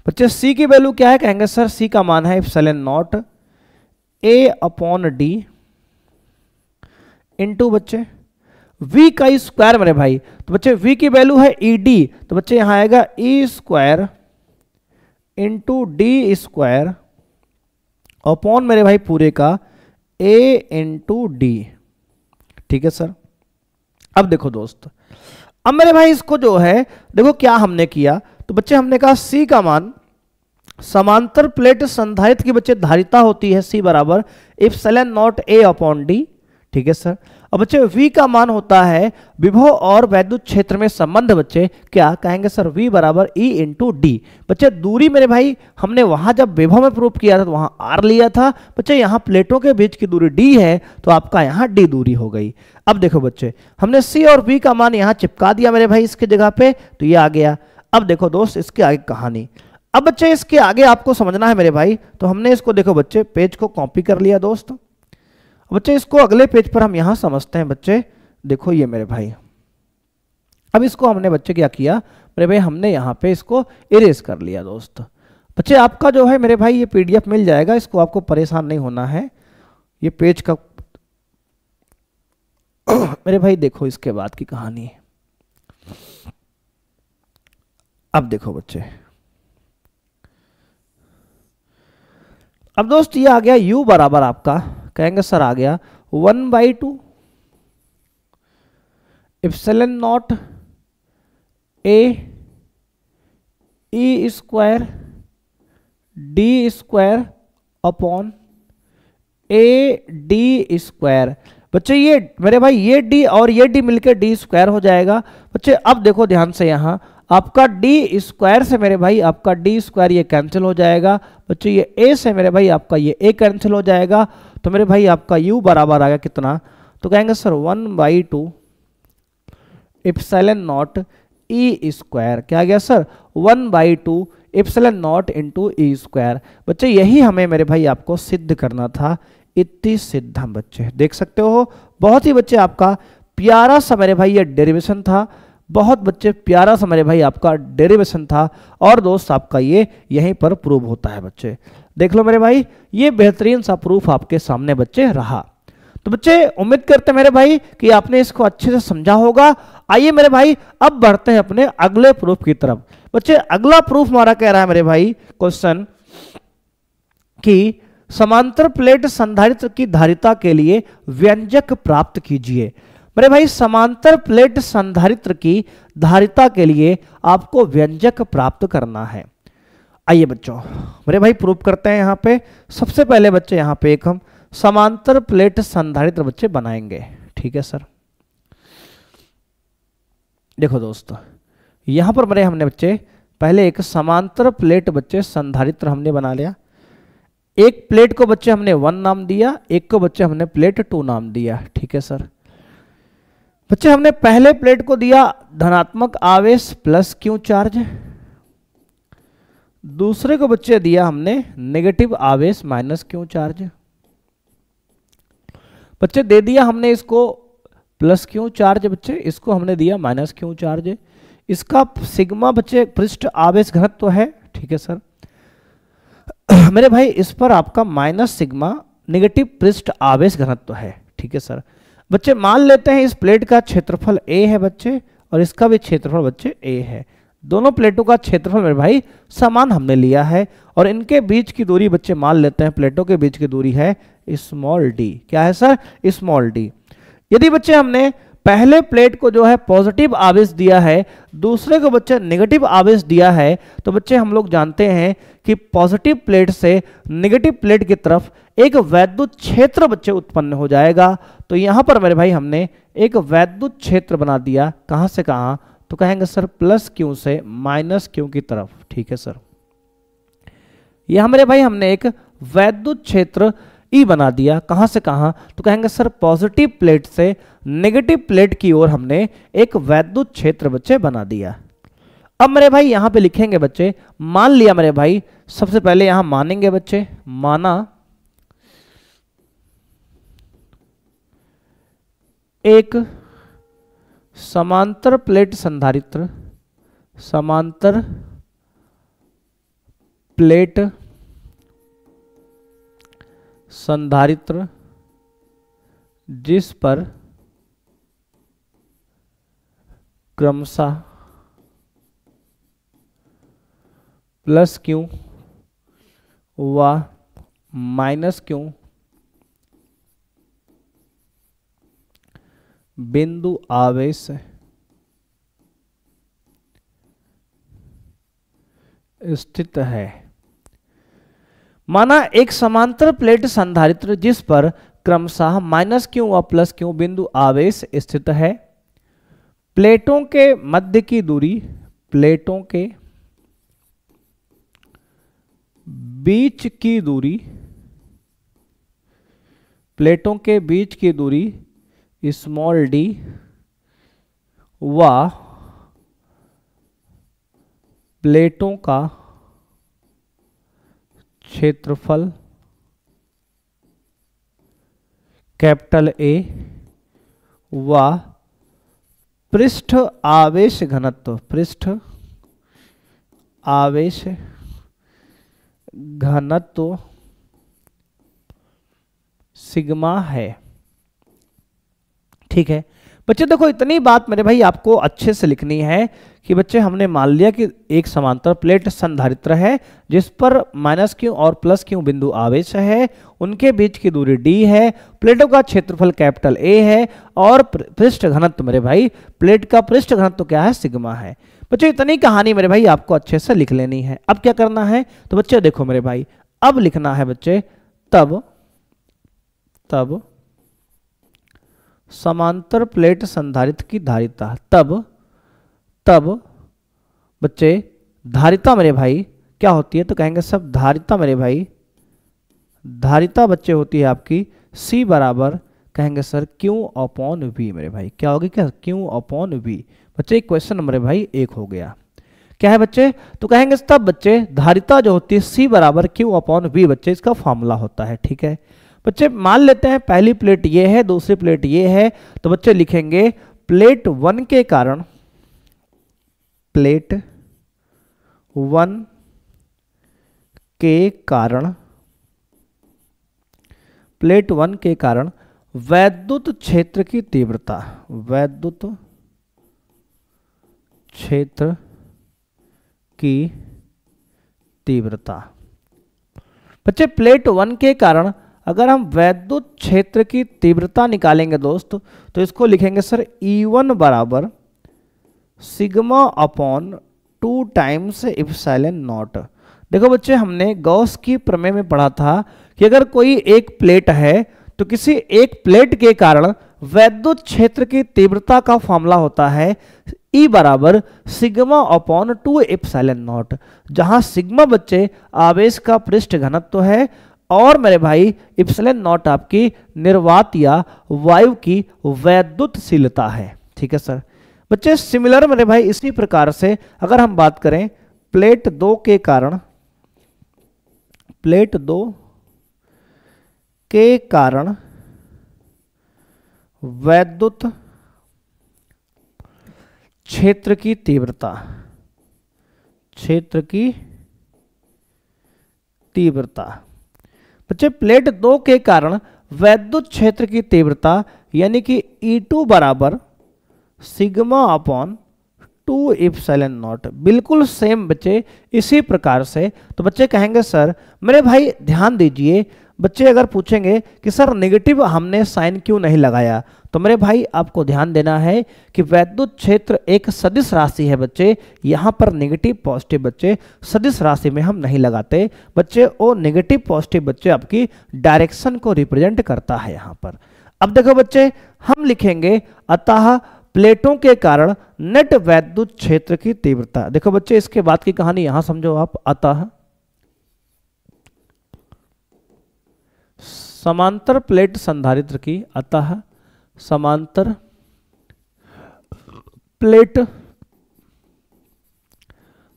बच्चे C की वैल्यू क्या है? कहेंगे सर C का मान है epsilon not A upon D into बच्चे V का स्क्वायर मेरे भाई। तो बच्चे V की वैल्यू है ED, तो बच्चे यहां आएगा E² इंटू D² अपॉन मेरे भाई पूरे का A इंटू डी। ठीक है सर। अब देखो दोस्त, अब मेरे भाई इसको जो है देखो क्या हमने किया, तो बच्चे हमने कहा C का मान समांतर प्लेट संधारित्र की बच्चे धारिता होती है C बराबर epsilon not A upon D. ठीक है सर। अब बच्चे V का मान होता है विभव और वैद्युत क्षेत्र में संबंध बच्चे क्या? कहेंगे सर V बराबर E इंटू डी। बच्चे दूरी मेरे भाई हमने वहां जब विभव में प्रूफ किया था तो वहां R लिया था। बच्चे यहाँ प्लेटों के बीच की दूरी D है तो आपका यहाँ D दूरी हो गई। अब देखो बच्चे हमने C और V का मान यहाँ चिपका दिया मेरे भाई इसके जगह पे, तो ये आ गया। अब देखो दोस्त इसके आगे कहानी। अब बच्चे इसके आगे आपको समझना है मेरे भाई, तो हमने इसको देखो बच्चे पेज को कॉपी कर लिया दोस्त। बच्चे इसको अगले पेज पर हम यहां समझते हैं बच्चे। देखो ये मेरे भाई, अब इसको हमने बच्चे क्या किया मेरे भाई, हमने यहां पे इसको इरेज कर लिया दोस्त। बच्चे आपका जो है मेरे भाई ये PDF मिल जाएगा, इसको आपको परेशान नहीं होना है। ये पेज का मेरे भाई देखो इसके बाद की कहानी। अब देखो बच्चे, अब दोस्त ये आ गया U बराबर आपका, कहेंगे सर आ गया 1/2 epsilon not A E² D² upon A D square. बच्चे ये मेरे भाई ये डी और ये डी मिलकर डी स्क्वायर हो जाएगा। बच्चे अब देखो ध्यान से, यहाँ आपका डी स्क्वायर से मेरे भाई आपका डी स्क्वायर ये कैंसिल हो जाएगा। बच्चे ये ए से मेरे भाई आपका ये ए कैंसिल हो जाएगा। तो मेरे भाई आपका यू बराबर आ गया कितना, तो कहेंगे sir 1/2 epsilon not E square. क्या आ गया sir, 1/2 epsilon not into E square. बच्चे यही हमें मेरे भाई आपको सिद्ध करना था, इतनी सिद्ध हम बच्चे देख सकते हो। बहुत ही बच्चे आपका प्यारा सा मेरे भाई ये डेरिवेशन था, बहुत बच्चे प्यारा सा मेरे भाई आपका डेरिवेशन था। और दोस्त आपका ये यहीं पर प्रूव होता है बच्चे, देख लो मेरे भाई, ये बेहतरीन सा प्रूफ आपके सामने बच्चे रहा। तो बच्चे उम्मीद करते हैं मेरे भाई कि आपने इसको अच्छे से समझा होगा। आइए मेरे भाई अब बढ़ते हैं अपने अगले प्रूफ की तरफ। बच्चे अगला प्रूफ हमारा कह रहा है मेरे भाई क्वेश्चन कि समांतर प्लेट संधारित्र की धारिता के लिए व्यंजक प्राप्त कीजिए। मेरे भाई समांतर प्लेट संधारित्र की धारिता के लिए आपको व्यंजक प्राप्त करना है। आइए बच्चों मेरे भाई प्रूफ करते हैं। यहाँ पे सबसे पहले बच्चे यहाँ पे एक हम समांतर प्लेट संधारित्र बच्चे बनाएंगे, ठीक है सर। देखो दोस्तों यहां पर मेरे हमने बच्चे पहले एक समांतर प्लेट बच्चे संधारित्र हमने बना लिया। एक प्लेट को बच्चे हमने 1 नाम दिया, एक को बच्चे हमने प्लेट 2 नाम दिया, ठीक है सर। बच्चे हमने पहले प्लेट को दिया धनात्मक आवेश प्लस क्यू चार्ज, दूसरे को बच्चे दिया हमने नेगेटिव आवेश माइनस क्यू चार्ज। बच्चे दे दिया हमने इसको प्लस क्यू चार्ज, बच्चे इसको हमने दिया माइनस क्यू चार्ज। इसका सिग्मा बच्चे पृष्ठ आवेश घनत्व है, ठीक है सर। मेरे भाई इस पर आपका माइनस सिग्मा नेगेटिव पृष्ठ आवेश घनत्व है, ठीक है सर। बच्चे मान लेते हैं इस प्लेट का क्षेत्रफल a है बच्चे, और इसका भी क्षेत्रफल बच्चे a है। दोनों प्लेटों का क्षेत्रफल मेरे भाई समान हमने लिया है, और इनके बीच की दूरी बच्चे मान लेते हैं प्लेटों के बीच की दूरी है स्मॉल डी। क्या है सर, स्मॉल डी। यदि बच्चे हमने पहले प्लेट को जो है पॉजिटिव आवेश दिया है, दूसरे को बच्चे नेगेटिव आवेश दिया है, तो बच्चे हम लोग जानते हैं कि पॉजिटिव प्लेट से नेगेटिव प्लेट की तरफ एक वैद्युत क्षेत्र बच्चे उत्पन्न हो जाएगा। तो यहां पर मेरे भाई हमने एक वैद्युत क्षेत्र बना दिया, कहां से कहां, तो कहेंगे सर प्लस क्यू से माइनस क्यू की तरफ, ठीक है सर। यहां मेरे भाई हमने एक वैद्युत क्षेत्र ई बना दिया, कहां से कहां, तो कहेंगे सर पॉजिटिव प्लेट से नेगेटिव प्लेट की ओर हमने एक वैद्युत क्षेत्र बच्चे बना दिया। अब मेरे भाई यहां पे लिखेंगे बच्चे, मान लिया मेरे भाई, सबसे पहले यहां मानेंगे बच्चे, माना एक समांतर प्लेट संधारित्र, समांतर प्लेट संधारित्र जिस पर क्रमशः प्लस क्यू व माइनस क्यू बिंदु आवेश स्थित है। माना एक समांतर प्लेट संधारित्र जिस पर क्रमशः माइनस क्यू व प्लस क्यू बिंदु आवेश स्थित है। प्लेटों के मध्य की दूरी, प्लेटों के बीच की दूरी, प्लेटों के बीच की दूरी स्मॉल डी व प्लेटों का क्षेत्रफल कैपिटल ए व पृष्ठ आवेश घनत्व, पृष्ठ आवेश घनत्व सिग्मा है, ठीक है बच्चे। देखो इतनी बात मेरे भाई आपको अच्छे से लिखनी है कि बच्चे हमने मान लिया कि एक समांतर प्लेट संधारित्र है जिस पर माइनस क्यू और प्लस क्यू बिंदु आवेश है, उनके बीच की दूरी d है, प्लेटों का क्षेत्रफल कैपिटल A है, और पृष्ठ घनत्व मेरे भाई, प्लेट का पृष्ठ घनत्व क्या है, सिग्मा है। बच्चे इतनी कहानी मेरे भाई आपको अच्छे से लिख लेनी है। अब क्या करना है, तो बच्चे देखो मेरे भाई अब लिखना है बच्चे, तब तब समांतर प्लेट संधारित्र की धारिता, तब बच्चे धारिता मेरे भाई क्या होती है, तो कहेंगे सब धारिता मेरे भाई, धारिता बच्चे होती है आपकी C बराबर कहेंगे सर Q/V मेरे भाई, क्या होगी, क्या Q/V। बच्चे क्वेश्चन नंबर भाई 1 हो गया। क्या है बच्चे, तो कहेंगे तब बच्चे धारिता जो होती है C बराबर Q/V बच्चे इसका फॉर्मूला होता है। ठीक है बच्चे, मान लेते हैं पहली प्लेट ये है, दूसरी प्लेट ये है, तो बच्चे लिखेंगे प्लेट 1 के कारण, प्लेट 1 के कारण, प्लेट 1 के कारण वैद्युत क्षेत्र की तीव्रता, वैद्युत क्षेत्र की तीव्रता। बच्चे प्लेट 1 के कारण अगर हम वैद्युत क्षेत्र की तीव्रता निकालेंगे दोस्त, तो इसको लिखेंगे सर E1 बराबर sigma upon 2 times epsilon not. देखो बच्चे, हमने गॉस की प्रमेय में पढ़ा था कि अगर कोई एक प्लेट है तो किसी एक प्लेट के कारण वैद्युत क्षेत्र की तीव्रता का फॉर्मूला होता है E बराबर सिग्मा अपॉन 2 एप्सिलॉन नॉट, जहां सिग्मा बच्चे आवेश का पृष्ठ घनत्व है और मेरे भाई एप्सिलॉन नॉट आपकी निर्वात या वायु की वैद्युतशीलता है। ठीक है सर बच्चे, सिमिलर मेरे भाई इसी प्रकार से अगर हम बात करें प्लेट 2 के कारण, प्लेट 2 के कारण वैद्युत क्षेत्र की तीव्रता, क्षेत्र की तीव्रता। बच्चे प्लेट 2 के कारण वैद्युत क्षेत्र की तीव्रता यानी कि E2 बराबर सिग्मा अपॉन 2 एप्सिलॉन नॉट, बिल्कुल सेम बच्चे इसी प्रकार से। तो बच्चे कहेंगे सर मेरे भाई ध्यान दीजिए, बच्चे अगर पूछेंगे कि सर नेगेटिव हमने साइन क्यों नहीं लगाया, तो मेरे भाई आपको ध्यान देना है कि वैद्युत क्षेत्र एक सदिश राशि है बच्चे, यहाँ पर नेगेटिव पॉजिटिव बच्चे सदिश राशि में हम नहीं लगाते बच्चे, वो नेगेटिव पॉजिटिव बच्चे आपकी डायरेक्शन को रिप्रेजेंट करता है यहाँ पर। अब देखो बच्चे, हम लिखेंगे अतः प्लेटों के कारण नेट वैद्युत क्षेत्र की तीव्रता। देखो बच्चे, इसके बाद की कहानी यहां समझो आप। अतः समांतर प्लेट संधारित्र की, अतः समांतर प्लेट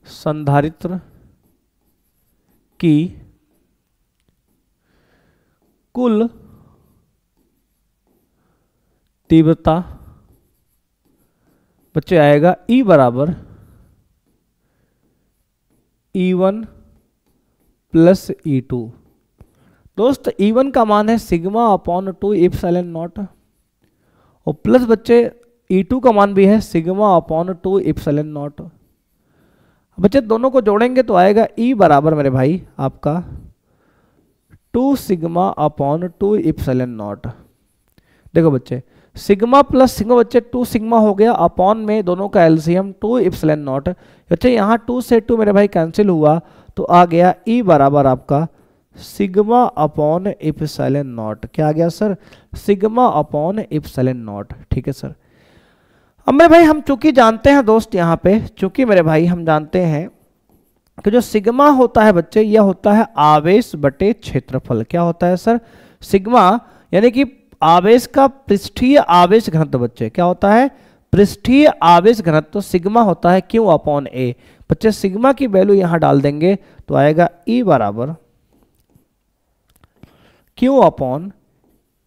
संधारित्र की कुल तीव्रता बच्चे आएगा E बराबर E1 प्लस E2। दोस्त E1 का मान है सिग्मा अपॉन 2 एप्सिलॉन नॉट और प्लस बच्चे E2 का मान भी है सिग्मा अपॉन 2 एप्सिलॉन नॉट। बच्चे दोनों को जोड़ेंगे तो आएगा E बराबर मेरे भाई आपका 2 सिग्मा अपॉन 2 एप्सिलॉन नॉट। देखो बच्चे, सिग्मा प्लस सिग्मा बच्चे 2 सिग्मा हो गया, अपॉन में दोनों का एलसीएम 2 एप्सिलॉन नॉट। बच्चे यहाँ 2 से 2 मेरे भाई कैंसिल हुआ तो आ गया E बराबर आपका सिग्मा अपॉन एप्सिलॉन नॉट। क्या आ गया sir, sigma upon epsilon not. ठीक है सर। अब मेरे भाई हम चूंकि जानते हैं दोस्त, यहाँ पे चूंकि मेरे भाई हम जानते हैं कि जो सिग्मा होता है बच्चे, यह होता है आवेश बटे क्षेत्रफल। क्या होता है सर, सिग्मा यानी कि आवेश का पृष्ठीय आवेश घनत्व बच्चे, क्या होता है पृष्ठीय आवेश घनत्व, सिग्मा होता है Q अपॉन A। बच्चे सिग्मा की वैल्यू यहां डाल देंगे तो आएगा E बराबर Q upon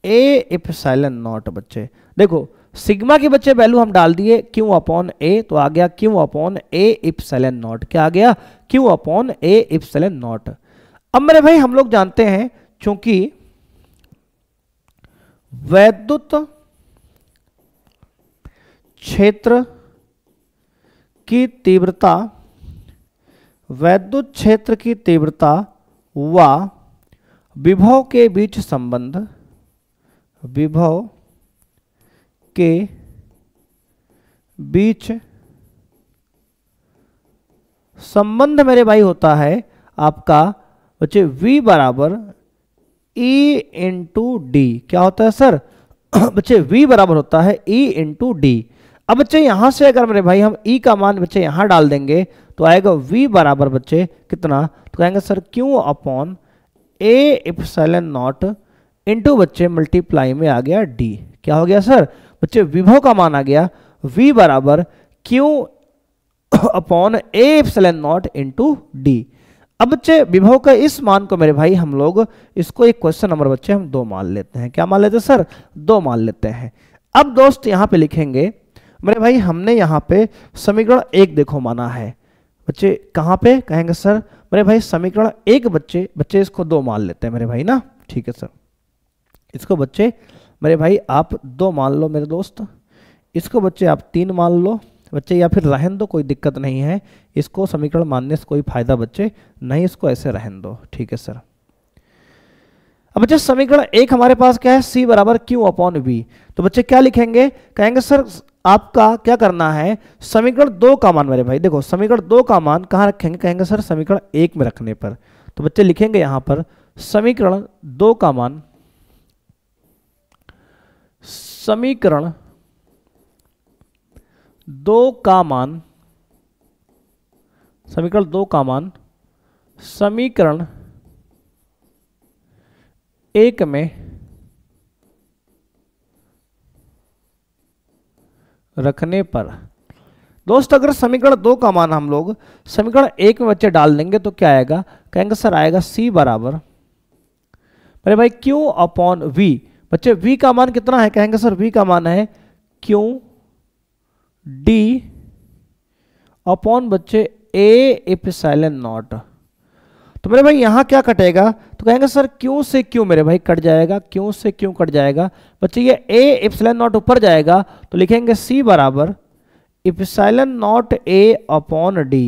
A epsilon not. बच्चे देखो सिग्मा की बच्चे वैल्यू हम डाल दिए Q अपॉन A तो आ गया Q upon A epsilon not. क्या आ गया, Q upon A epsilon not. अब मेरे भाई हम लोग जानते हैं चूंकि वैद्युत क्षेत्र की तीव्रता, वैद्युत क्षेत्र की तीव्रता व विभव के बीच संबंध, विभव के बीच संबंध मेरे भाई होता है आपका बच्चे V बराबर E इंटू डी। क्या होता है सर बच्चे V बराबर होता है E इंटू डी। अब बच्चे यहां से अगर मेरे भाई हम E का मान बच्चे यहां डाल देंगे तो आएगा V बराबर बच्चे कितना, तो कहेंगे sir Q upon A epsilon not into बच्चे मल्टीप्लाई में आ गया D। क्या हो गया सर बच्चे विभव का मान आ गया V बराबर Q upon A epsilon not into D. अब बच्चे विभव का इस मान को मेरे भाई हम लोग इसको एक क्वेश्चन नंबर बच्चे हम 2 मान लेते हैं। क्या मान लेते हैं सर 2 मान लेते हैं। अब दोस्त यहां पे लिखेंगे मेरे भाई हमने यहां पे समीकरण 1 देखो माना है बच्चे, कहां पे कहेंगे सर मेरे भाई समीकरण 1 बच्चे इसको 2 मान लेते हैं मेरे भाई ना। ठीक है सर, इसको बच्चे मेरे भाई आप 2 मान लो मेरे दोस्त, इसको बच्चे आप 3 मान लो बच्चे, या फिर रहन दो कोई दिक्कत नहीं है, इसको समीकरण मानने से कोई फायदा बच्चे नहीं, इसको ऐसे रहन दो। ठीक है सर। अब बच्चे समीकरण 1 हमारे पास क्या है C बराबर Q अपॉन V। तो बच्चे क्या लिखेंगे, कहेंगे सर आपका क्या करना है समीकरण 2 का मान मेरे भाई देखो समीकरण 2 का मान कहाँ रखेंगे, कहेंगे सर समीकरण 1 में रखने पर। तो बच्चे लिखेंगे यहां पर समीकरण 2 का मान, समीकरण 2 का मान, समीकरण 2 का मान समीकरण 1 में रखने पर। दोस्त अगर समीकरण 2 का मान हम लोग समीकरण 1 में बच्चे डाल देंगे तो क्या आएगा, कहेंगे सर आएगा C बराबर मेरे भाई Q अपॉन V। बच्चे V का मान कितना है, कहेंगे सर V का मान है Q D अपॉन बच्चे A एप्सिलॉन नॉट। तो मेरे भाई यहां क्या कटेगा, तो कहेंगे सर Q से Q मेरे भाई कट जाएगा, Q से Q कट जाएगा बच्चे, ये A एप्सिलॉन नॉट ऊपर जाएगा तो लिखेंगे C बराबर epsilon not A upon D।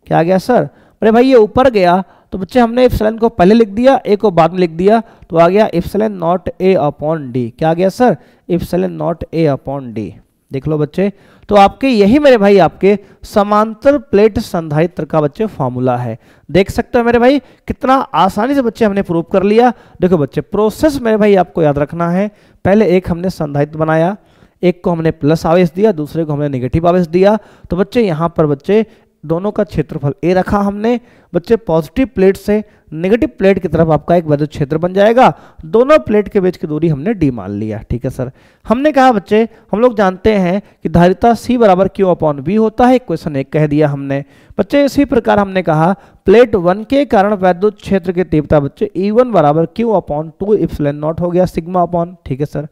क्या आ गया सर मेरे भाई ये ऊपर गया तो बच्चे हमने एप्सिलॉन को पहले लिख दिया, A को बाद में लिख दिया, तो आ गया epsilon not A upon D। क्या आ गया sir epsilon not A upon D। देख लो बच्चे, तो आपके यही मेरे भाई आपके समांतर प्लेट संधारित्र का बच्चे फॉर्मूला है। देख सकते हो मेरे भाई कितना आसानी से बच्चे हमने प्रूव कर लिया। देखो बच्चे प्रोसेस मेरे भाई आपको याद रखना है, पहले एक हमने संधारित्र बनाया, एक को हमने प्लस आवेश दिया, दूसरे को हमने नेगेटिव आवेश दिया। तो बच्चे यहाँ पर बच्चे दोनों का क्षेत्रफल A रखा हमने बच्चे, पॉजिटिव प्लेट से नेगेटिव प्लेट की तरफ आपका एक विद्युत क्षेत्र बन जाएगा, दोनों प्लेट के बीच की दूरी हमने D मान लिया। ठीक है सर, हमने कहा बच्चे हम लोग जानते हैं कि धारिता C बराबर Q अपॉन V होता है, इक्वेशन 1 कह दिया हमने बच्चे। इसी प्रकार हमने कहा प्लेट 1 के कारण विद्युत क्षेत्र की तीव्रता बच्चे E1 बराबर Q अपॉन 2 एप्सिलॉन नॉट हो गया सिग्मा अपॉन। ठीक है सर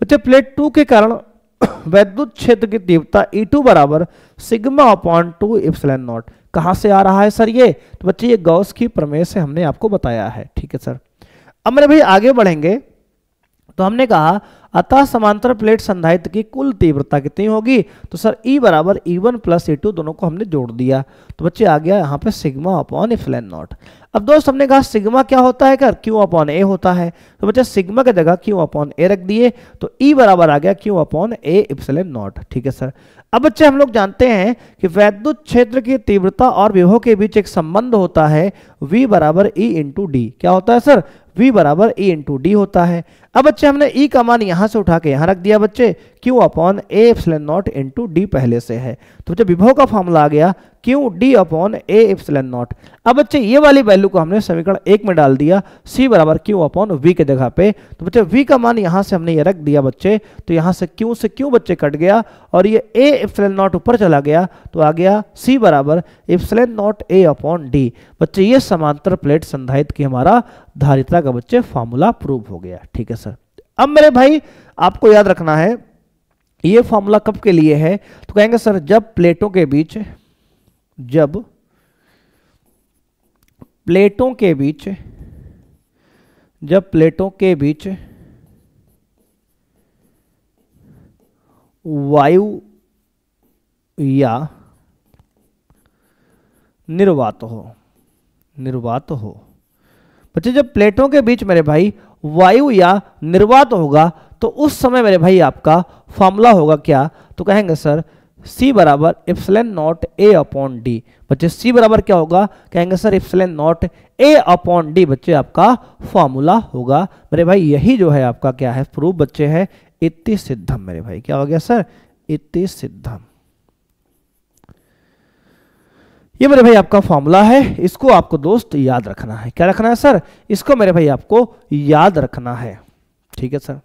बच्चे, प्लेट 2 के कारण वैद्युत क्षेत्र की तीव्रता E2 बराबर सिग्मा अपॉन 2 एप्सिलॉन नॉट। कहां से आ रहा है सर ये, तो बच्चे ये गॉस की प्रमेय से हमने आपको बताया है। ठीक है सर, अब मेरे भाई आगे बढ़ेंगे तो हमने कहा अतः समांतर प्लेट संधारित्र की कुल तीव्रता कितनी होगी, तो सर E बराबर E1 प्लस E2 दोनों को हमने जोड़ दिया, तो बच्चे आ गया यहाँ पे सिग्मा अपॉन एप्सिलॉन नॉट। अब दोस्त हमने कहा सिग्मा क्या होता है, कर Q अपॉन A होता है, तो बच्चे सिग्मा की जगह Q अपॉन A रख दिए, तो E बराबर आ गया Q upon A epsilon not. ठीक है सर, अब बच्चे हम लोग जानते हैं कि वैद्युत क्षेत्र की तीव्रता और विभव के बीच एक संबंध होता है V बराबर E इंटू डी। क्या होता है सर, V बराबर E इंटू डी होता है। अब बच्चे हमने E का मान यहां से उठा के यहां रख दिया बच्चे, Q upon A epsilon not into D पहले से है, तो बच्चे विभव का फॉर्मूला आ गया Q D upon A epsilon not. अब बच्चे ये वाली वैल्यू को हमने समीकरण 1 में डाल दिया, C बराबर Q अपॉन V के जगह पे, तो बच्चे V का मान यहां से हमने ये रख दिया बच्चे, तो यहां से Q बच्चे कट गया और ये A एप्सिलॉन नॉट ऊपर चला गया, तो आ गया C बराबर epsilon not A upon D। बच्चे ये समांतर प्लेट संधारित्र की हमारा धारिता का बच्चे फॉर्मूला प्रूव हो गया। ठीक है सर, अब मेरे भाई आपको याद रखना है ये फॉर्मूला कब के लिए है, तो कहेंगे सर जब प्लेटों के बीच वायु या निर्वात हो बच्चे, जब प्लेटों के बीच मेरे भाई वायु या निर्वात होगा तो उस समय मेरे भाई आपका फॉर्मूला होगा क्या, तो कहेंगे सर C बराबर epsilon not A upon D। बच्चे C बराबर क्या होगा, कहेंगे sir epsilon not A upon D बच्चे आपका फॉर्मूला होगा मेरे भाई। यही जो है आपका क्या है प्रूफ बच्चे है इति सिद्धम मेरे भाई। क्या हो गया सर, इति सिद्धम। ये मेरे भाई आपका फॉर्मूला है, इसको आपको दोस्त याद रखना है। क्या रखना है सर, इसको मेरे भाई आपको याद रखना है। ठीक है सर।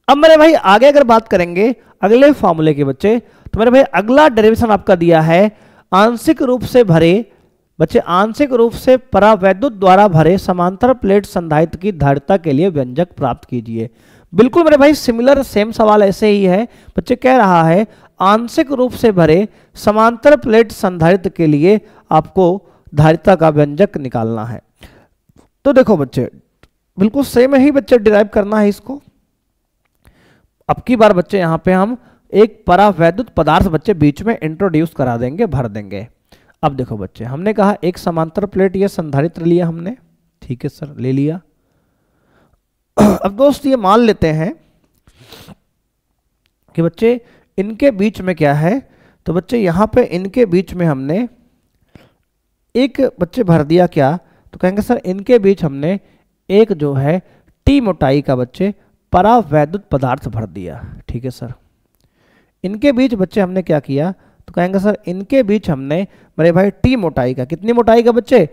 अब मेरे भाई आगे अगर बात करेंगे अगले फॉर्मूले के बच्चे, तो मेरे भाई अगला डेरिवेशन आपका दिया है आंशिक रूप से भरे बच्चे, आंशिक रूप से परावैद्युत द्वारा भरे समांतर प्लेट संधारित्र की धारिता के लिए व्यंजक प्राप्त कीजिए। बिल्कुल मेरे भाई सिमिलर सेम सवाल ऐसे ही है बच्चे। कह रहा है आंशिक रूप से भरे समांतर प्लेट संधारित्र के लिए आपको धारिता का व्यंजक निकालना है। तो देखो बच्चे बिल्कुल सेम ही बच्चे डिराइव करना है इसको। अब की बार बच्चे यहां पे हम एक परावैद्युत पदार्थ बच्चे बीच में इंट्रोड्यूस करा देंगे, भर देंगे। अब देखो बच्चे हमने कहा एक समांतर प्लेट ये संधारित्र लिया हमने, ठीक है सर ले लिया। अब दोस्त ये मान लेते हैं कि बच्चे इनके बीच में क्या है, तो बच्चे यहां पे इनके बीच में हमने एक बच्चे भर दिया क्या, तो कहेंगे सर इनके बीच हमने एक जो है टी मोटाई का बच्चे परावैद्युत पदार्थ भर दिया। ठीक है सर। इनके बीच बच्चे हमने क्या किया, तो कहेंगे सर इनके बीच हमने मेरे भाई टी मोटाई का, कितनी मोटाई का बच्चे,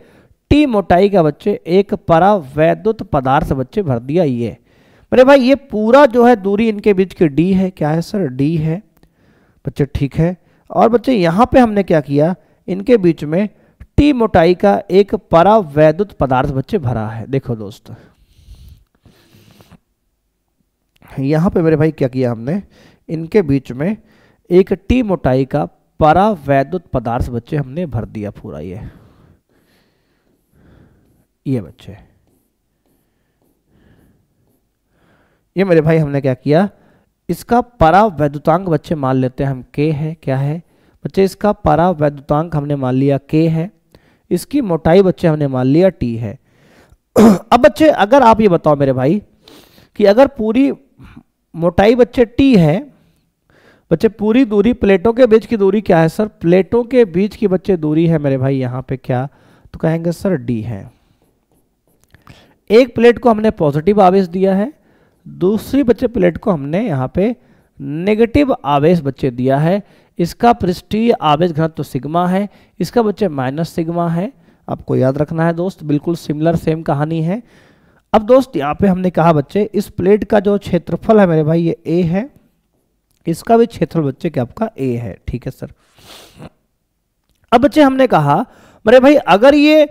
टी मोटाई का बच्चे एक परावैद्युत पदार्थ बच्चे भर दिया। ये मेरे भाई ये पूरा जो है दूरी इनके बीच की डी है। क्या है सर, डी है बच्चे, ठीक है। और बच्चे यहां पे हमने क्या किया, इनके बीच में टी मोटाई का एक परावैद्युत पदार्थ बच्चे भरा है। देखो दोस्त यहां पे मेरे भाई क्या किया हमने, इनके बीच में एक टी मोटाई का परावैद्युत पदार्थ बच्चे हमने भर दिया पूरा। ये बच्चे ये मेरे भाई हमने क्या किया, इसका परावैद्युतांक बच्चे मान लेते हैं हम K है। क्या है बच्चे, इसका परावैद्युतांक हमने मान लिया K है। इसकी मोटाई बच्चे हमने मान लिया T है। अब बच्चे अगर आप ये बताओ मेरे भाई कि अगर पूरी मोटाई बच्चे T है बच्चे, पूरी दूरी प्लेटों के बीच की दूरी क्या है सर, प्लेटों के बीच की बच्चे दूरी है मेरे भाई यहाँ पे क्या, तो कहेंगे सर D है। एक प्लेट को हमने पॉजिटिव आवेश दिया है, दूसरी बच्चे प्लेट को हमने यहाँ पे नेगेटिव आवेश बच्चे दिया है। इसका पृष्ठीय आवेश घनत्व सिग्मा है, इसका बच्चे माइनस सिग्मा है। आपको याद रखना है दोस्त, बिल्कुल सिमिलर सेम कहानी है। अब दोस्त यहाँ पे हमने कहा बच्चे इस प्लेट का जो क्षेत्रफल है मेरे भाई ये A है, इसका भी क्षेत्रफल बच्चे क्या आपका A है। ठीक है सर। अब बच्चे हमने कहा मेरे भाई अगर ये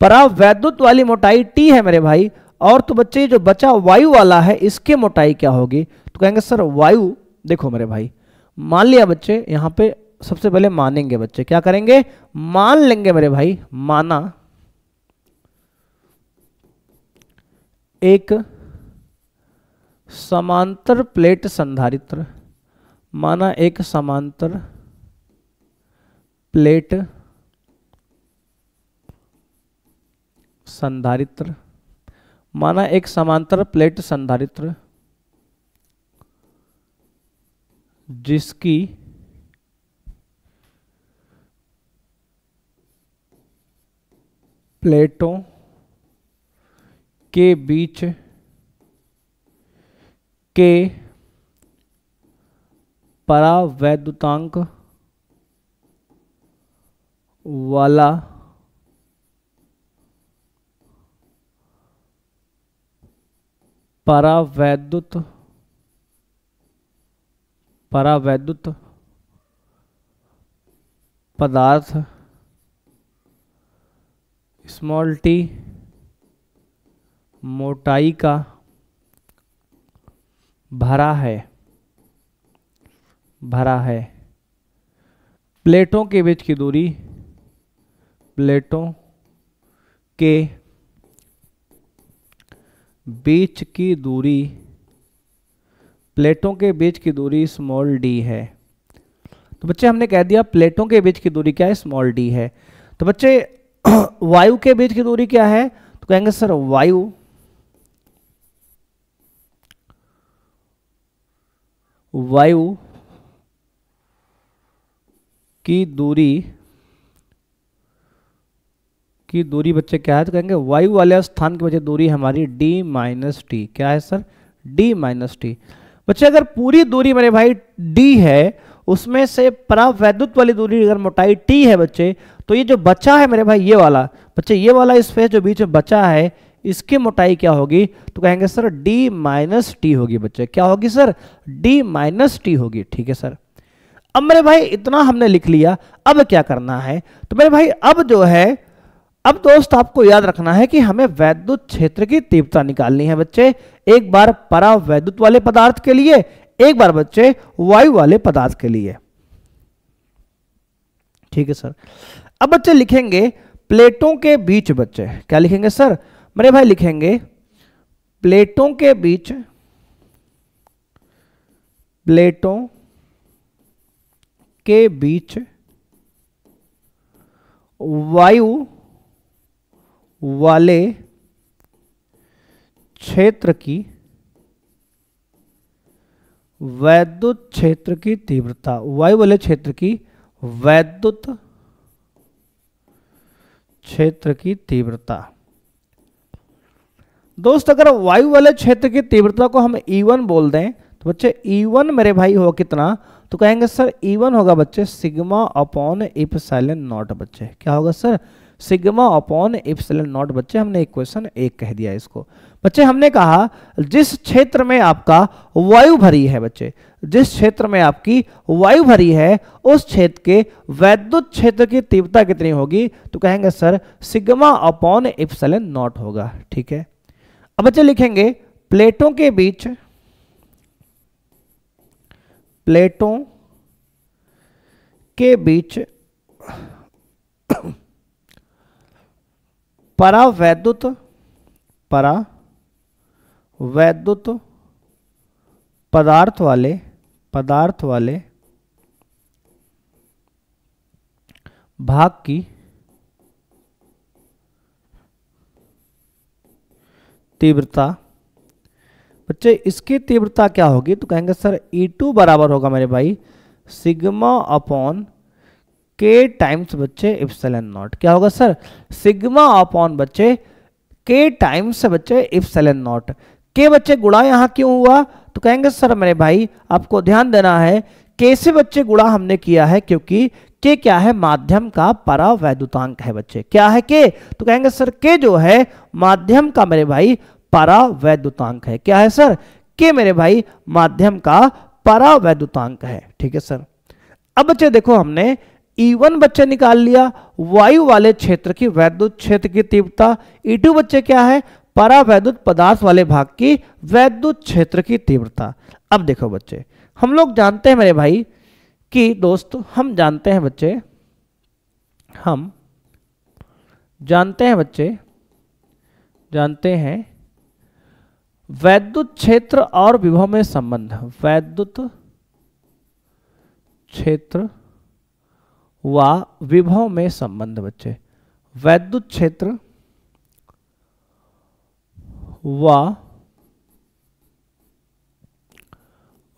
परावैद्युत वाली मोटाई T है मेरे भाई, और तो बच्चे जो बचा वायु वाला है इसके मोटाई क्या होगी, तो कहेंगे सर वायु, देखो मेरे भाई मान लिया बच्चे यहाँ पे सबसे पहले मानेंगे बच्चे, क्या करेंगे मान लेंगे मेरे भाई, माना एक समांतर प्लेट संधारित्र, माना एक समांतर प्लेट संधारित्र, माना एक समांतर प्लेट संधारित्र जिसकी प्लेटों के बीच के परावैद्युतांक वाला परावैद्युत पदार्थ स्मॉल टी मोटाई का भरा है। प्लेटों के बीच की दूरी, प्लेटों के बीच की दूरी, प्लेटों के बीच की दूरी स्मॉल डी है। तो बच्चे हमने कह दिया प्लेटों के बीच की दूरी क्या है, स्मॉल डी है। तो बच्चे वायु के बीच की दूरी क्या है, तो कहेंगे सर वायु की दूरी बच्चे क्या है, तो कहेंगे वायु वाले स्थान की वजह दूरी हमारी d माइनस टी। क्या है सर, d माइनस टी। बच्चे अगर पूरी दूरी मेरे भाई d है, उसमें से परावैद्युत वाली दूरी अगर मोटाई t है बच्चे, तो ये जो बचा है मेरे भाई ये वाला, बच्चे ये वाला स्पेस जो बीच में बचा है, इसकी मोटाई क्या होगी, तो कहेंगे सर d माइनस टी होगी। बच्चे क्या होगी सर, d माइनस टी होगी। ठीक है सर। अब मेरे भाई इतना हमने लिख लिया, अब क्या करना है, तो मेरे भाई अब जो है, अब दोस्त आपको याद रखना है कि हमें वैद्युत क्षेत्र की तीव्रता निकालनी है बच्चे। एक बार परावैद्युत वाले पदार्थ के लिए, एक बार बच्चे वायु वाले पदार्थ के लिए। ठीक है सर। अब बच्चे लिखेंगे प्लेटों के बीच, बच्चे क्या लिखेंगे सर, मेरे भाई लिखेंगे प्लेटों के बीच, प्लेटों के बीच वायु वाले क्षेत्र की वैद्युत क्षेत्र की तीव्रता, वायु वाले क्षेत्र की वैद्युत क्षेत्र की तीव्रता। दोस्त अगर वायु वाले क्षेत्र की तीव्रता को हम E1 बोल दें, तो बच्चे E1 मेरे भाई हो कितना, तो कहेंगे सर E1 होगा बच्चे सिग्मा अपॉन एप्सिलॉन नॉट। बच्चे क्या होगा sir, sigma upon epsilon not. बच्चे हमने इक्वेशन 1 कह दिया इसको। बच्चे हमने कहा जिस क्षेत्र में आपका वायु भरी है, बच्चे जिस क्षेत्र में आपकी वायु भरी है, उस क्षेत्र के वैद्युत क्षेत्र की तीव्रता कितनी होगी, तो कहेंगे sir sigma upon epsilon not होगा। ठीक है। अब बच्चे लिखेंगे प्लेटों के बीच, प्लेटों के बीच परावैद्युत पदार्थ वाले भाग की तीव्रता। बच्चे इसकी तीव्रता क्या होगी, तो कहेंगे सर E2 बराबर होगा मेरे भाई सिग्मा अपॉन के टाइम्स बच्चे एप्सिलॉन नॉट। क्या होगा सर, सिग्मा अपॉन बच्चे के टाइम्स बच्चे एप्सिलॉन नॉट। के बच्चे गुणा यहां क्यों हुआ, तो कहेंगे सर मेरे भाई आपको ध्यान देना है, के से बच्चे गुणा हमने किया है क्योंकि के क्या है, माध्यम का परावैद्युतांक है। बच्चे क्या है के, तो कहेंगे सर के जो है माध्यम का मेरे भाई परावैद्युतांक है। क्या है सर, के मेरे भाई माध्यम का परावैद्युतांक है। ठीक है सर। अब बच्चे देखो हमने E1 बच्चे निकाल लिया, वायु वाले क्षेत्र की वैद्युत क्षेत्र की तीव्रता। E2 बच्चे क्या है, परावैद्युत पदार्थ वाले भाग की वैद्युत क्षेत्र की तीव्रता। अब देखो बच्चे हम लोग जानते हैं मेरे भाई कि दोस्त हम जानते हैं बच्चे, हम जानते हैं बच्चे, जानते हैं वैद्युत क्षेत्र और विभव में संबंध, वैद्युत क्षेत्र व विभव में संबंध। बच्चे वैद्युत क्षेत्र व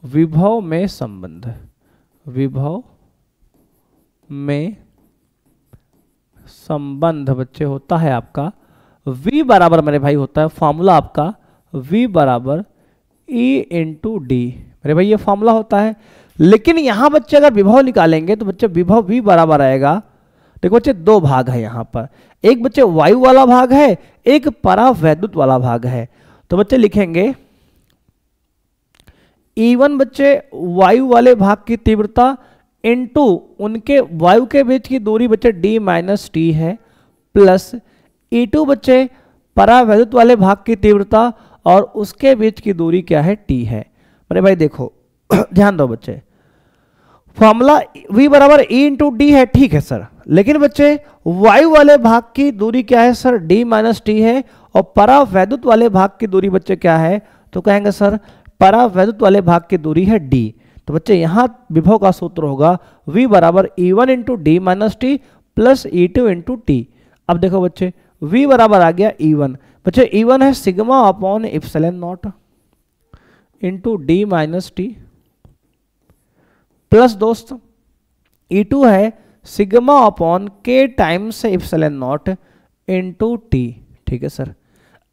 विभव में संबंध, विभव में संबंध बच्चे होता है आपका V बराबर मेरे भाई होता है फॉर्मूला आपका V बराबर E इंटू डी। मेरे भाई ये फॉर्मूला होता है, लेकिन यहां बच्चे अगर विभव निकालेंगे तो बच्चे विभव V बराबर आएगा। देखो बच्चे दो भाग है यहां पर, एक बच्चे वायु वाला भाग है, एक परावैद्युत वाला भाग है। तो बच्चे लिखेंगे E1 बच्चे वायु वाले भाग की तीव्रता इनटू उनके वायु के बीच की दूरी बच्चे d माइनस टी है, प्लस E2 बच्चे परावैद्युत वाले भाग की तीव्रता और उसके बीच की दूरी क्या है, t है। मेरे भाई देखो ध्यान दो बच्चे, फॉर्मूला V बराबर E इंटू डी है, ठीक है सर, लेकिन बच्चे वायु वाले भाग की दूरी क्या है सर, d माइनस टी है, और परावैद्युत वाले भाग की दूरी बच्चे क्या है, तो कहेंगे सर परावैद्युत वाले भाग की दूरी है d। तो बच्चे यहां विभव का सूत्र होगा V बराबर E1 into D minus T plus E2 into T. अब देखो बच्चे V बराबर आ गया E1, बच्चे E1 है sigma upon epsilon not into D minus T plus दोस्त E2 है सिग्मा अपॉन के times epsilon not into T. ठीक है सर।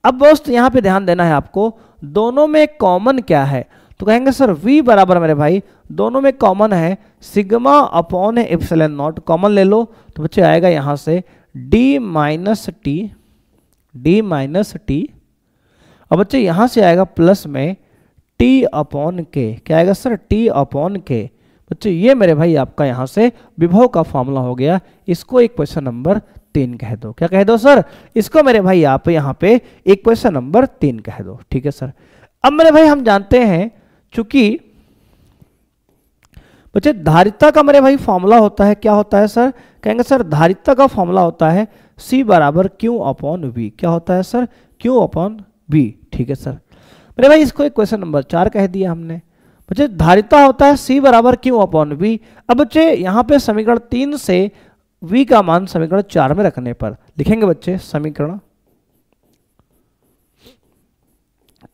अब दोस्त यहां पे ध्यान देना है आपको, दोनों में कॉमन क्या है, तो कहेंगे सर V बराबर मेरे भाई दोनों में कॉमन है sigma upon epsilon not, common ले लो तो बच्चे आएगा यहां से d माइनस टी, और बच्चे यहां से आएगा प्लस में t अपॉन के, क्या आएगा सर t अपॉन के। बच्चे ये मेरे भाई आपका यहां से विभव का फॉर्मूला हो गया, इसको इक्वेशन नंबर 3 कह दो। क्या कह दो सर, इसको मेरे भाई आप यहाँ पे इक्वेशन नंबर 3 कह दो। ठीक है सर। अब मेरे भाई हम जानते हैं चूंकि बच्चे धारिता का मेरे भाई फॉर्मूला होता है, क्या होता है सर, कहेंगे सर धारिता का फॉर्मूला होता है C बराबर Q अपॉन V। क्या होता है सर, Q अपॉन V। ठीक है सर। मेरे भाई इसको इक्वेशन नंबर 4 कह दिया हमने। बच्चे धारिता होता है C बराबर Q अपॉन V। अब बच्चे यहाँ पे समीकरण 3 से V का मान समीकरण 4 में रखने पर लिखेंगे बच्चे समीकरण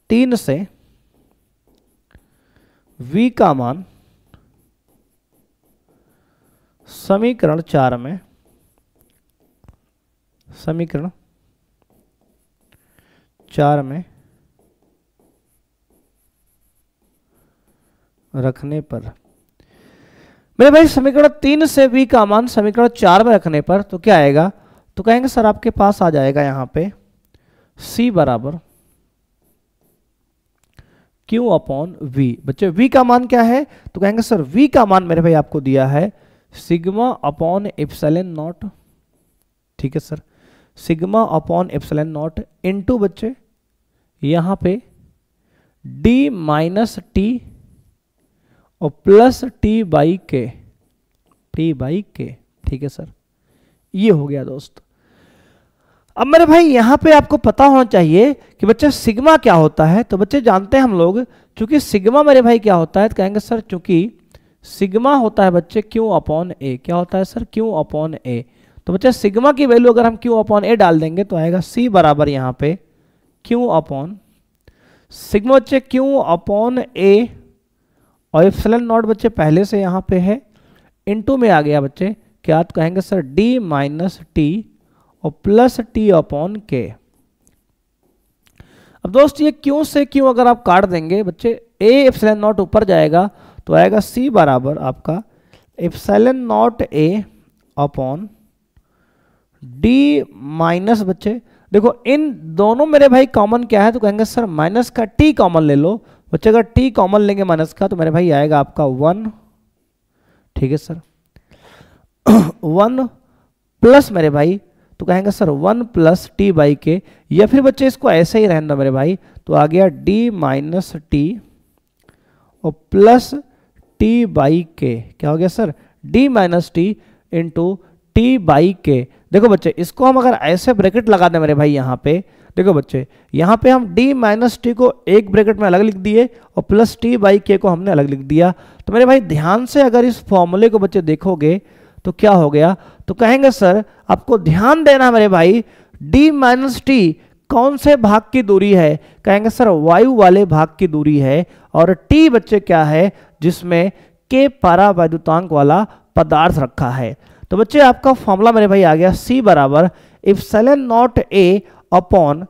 3 से V का मान समीकरण 4 में रखने पर मेरे भाई समीकरण 3 से V का मान समीकरण 4 में रखने पर तो क्या आएगा, तो कहेंगे सर आपके पास आ जाएगा यहां पे C बराबर Q अपॉन V। बच्चे V का मान क्या है, तो कहेंगे सर V का मान मेरे भाई आपको दिया है सिग्मा अपॉन एप्सिलॉन नॉट। ठीक है sir. Sigma upon epsilon not into बच्चे यहां पे d माइनस टी और प्लस टी बाई के। ठीक है सर, ये हो गया दोस्त। अब मेरे भाई यहां पे आपको पता होना चाहिए कि बच्चे सिग्मा क्या होता है, तो बच्चे जानते हैं हम लोग चूंकि सिग्मा मेरे भाई क्या होता है, तो कहेंगे सर चूंकि सिग्मा होता है बच्चे Q अपॉन ए। क्या होता है सर, Q अपॉन ए। तो बच्चे सिग्मा की वैल्यू अगर हम Q अपॉन ए डाल देंगे तो आएगा C बराबर यहाँ पे Q अपॉन सिग्मा बच्चे Q अपॉन ए और एप्सिलॉन नॉट बच्चे पहले से यहाँ पे है इनटू में आ गया बच्चे क्या, तो कहेंगे सर d माइनस टी और प्लस टी अपॉन के। अब दोस्त ये Q से Q अगर आप काट देंगे बच्चे a एप्सिलॉन नॉट ऊपर जाएगा तो आएगा C बराबर आपका epsilon not a upon d minus बच्चे देखो इन दोनों मेरे भाई कॉमन क्या है, तो कहेंगे सर माइनस का t कॉमन ले लो बच्चे, अगर t कॉमन लेंगे माइनस का तो मेरे भाई आएगा आपका 1। ठीक है सर। 1 प्लस मेरे भाई तो कहेंगे सर 1 प्लस टी बाई के, या फिर बच्चे इसको ऐसे ही रहने दो मेरे भाई, तो आ गया d माइनस टी और प्लस टी बाई के। क्या हो गया sir, d minus T into T by के। देखो बच्चे इसको हम अगर ऐसे ब्रैकेट लगा दें मेरे भाई यहाँ पे, देखो बच्चे यहाँ पे हम d माइनस टी को एक ब्रैकेट में अलग लिख दिए और प्लस टी बाई के को हमने अलग लिख दिया। तो मेरे भाई ध्यान से अगर इस फॉर्मूले को बच्चे देखोगे तो क्या हो गया, तो कहेंगे सर आपको ध्यान देना मेरे भाई d माइनस टी कौन से भाग की दूरी है, कहेंगे सर वायु वाले भाग की दूरी है, और t बच्चे क्या है जिसमें k परावैद्युतांक वाला पदार्थ रखा है। तो बच्चे आपका फॉर्मूला मेरे भाई आ गया C बराबर epsilon not a upon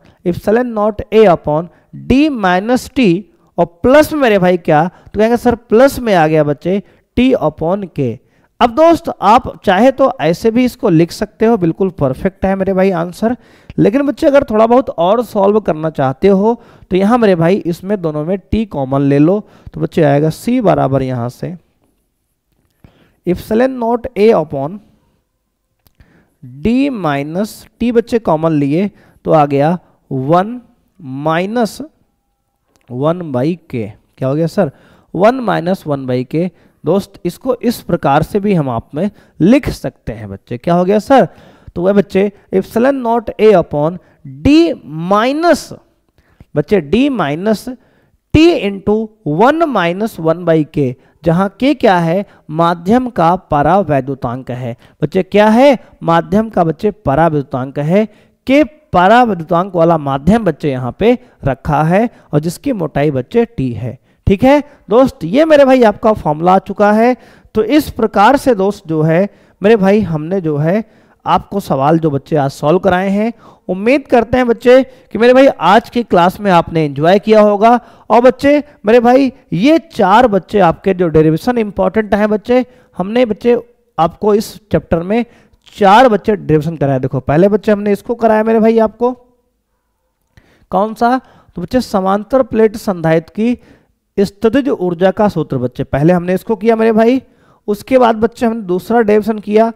d minus T और प्लस में मेरे भाई क्या, तो कहेंगे सर प्लस में आ गया बच्चे t अपॉन के। अब दोस्त आप चाहे तो ऐसे भी इसको लिख सकते हो, बिल्कुल परफेक्ट है मेरे भाई आंसर, लेकिन बच्चे अगर थोड़ा बहुत और सॉल्व करना चाहते हो तो यहाँ मेरे भाई इसमें दोनों में t कॉमन ले लो, तो बच्चे आएगा C बराबर यहाँ से epsilon not a upon d minus T बच्चे कॉमन लिए तो आ गया 1 माइनस 1 बाई के। क्या हो गया सर, 1 माइनस 1 बाई के। दोस्त इसको इस प्रकार से भी हम आप में लिख सकते हैं बच्चे। क्या हो गया सर, तो वह बच्चे epsilon not a upon D minus बच्चे d minus T into 1 minus 1 by के, जहां के क्या है माध्यम का परावैद्युतांक है बच्चे, क्या है माध्यम का बच्चे परावैद्युतांक है, के परावैद्युतांक वाला माध्यम बच्चे यहाँ पे रखा है और जिसकी मोटाई बच्चे t है। ठीक है दोस्त, ये मेरे भाई आपका फॉर्मूला आ चुका है। तो इस प्रकार से दोस्त जो है मेरे भाई हमने जो है आपको सवाल जो बच्चे आज सॉल्व कराए हैं। उम्मीद करते हैं बच्चे कि मेरे भाई आज की क्लास में आपने एंजॉय किया होगा। और बच्चे मेरे भाई ये 4 बच्चे आपके जो डेरिवेशन इंपॉर्टेंट हैं बच्चे, हमने बच्चे आपको इस चैप्टर में 4 बच्चे डेरिवेशन कराए। देखो पहले बच्चे हमने इसको कराया मेरे भाई आपको, कौन सा, तो बच्चे समांतर प्लेट संधारित्र की स्थितिज ऊर्जा का सूत्र बच्चे, पहले हमने इसको किया मेरे भाई। उसके बाद बच्चे हमने दूसरा डेरिवेशन किया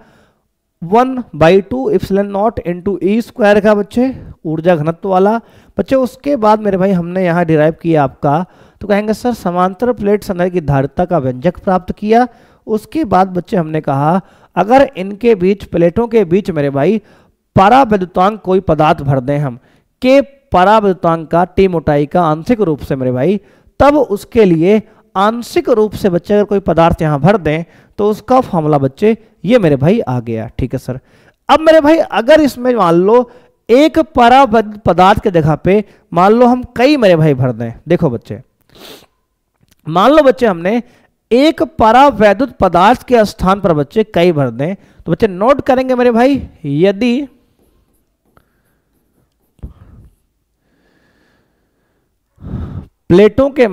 1/2 epsilon not into E square का बच्चे ऊर्जा घनत्व वाला बच्चे। उसके बाद मेरे भाई हमने यहाँ डिराइव किया आपका, तो कहेंगे सर समांतर प्लेट संधारित्र की धारिता का व्यंजक प्राप्त किया। उसके बाद बच्चे हमने कहा अगर इनके बीच प्लेटों के बीच मेरे भाई परावैद्युतांक कोई पदार्थ भर दें हम के परावैद्युतांक का टी मोटाई का आंशिक रूप से मेरे भाई, तब उसके लिए आंशिक रूप से बच्चे अगर कोई पदार्थ यहां भर दें तो उसका फॉर्मूला बच्चे ये मेरे भाई आ गया। ठीक है सर। अब मेरे भाई अगर इसमें मान लो एक परावैद्युत पदार्थ के जगह पे मान लो हम कई मेरे भाई भर दें, देखो बच्चे मान लो बच्चे हमने एक परावैद्युत पदार्थ के स्थान पर बच्चे कई भर दें, तो बच्चे नोट करेंगे मेरे भाई यदि प्लेटों के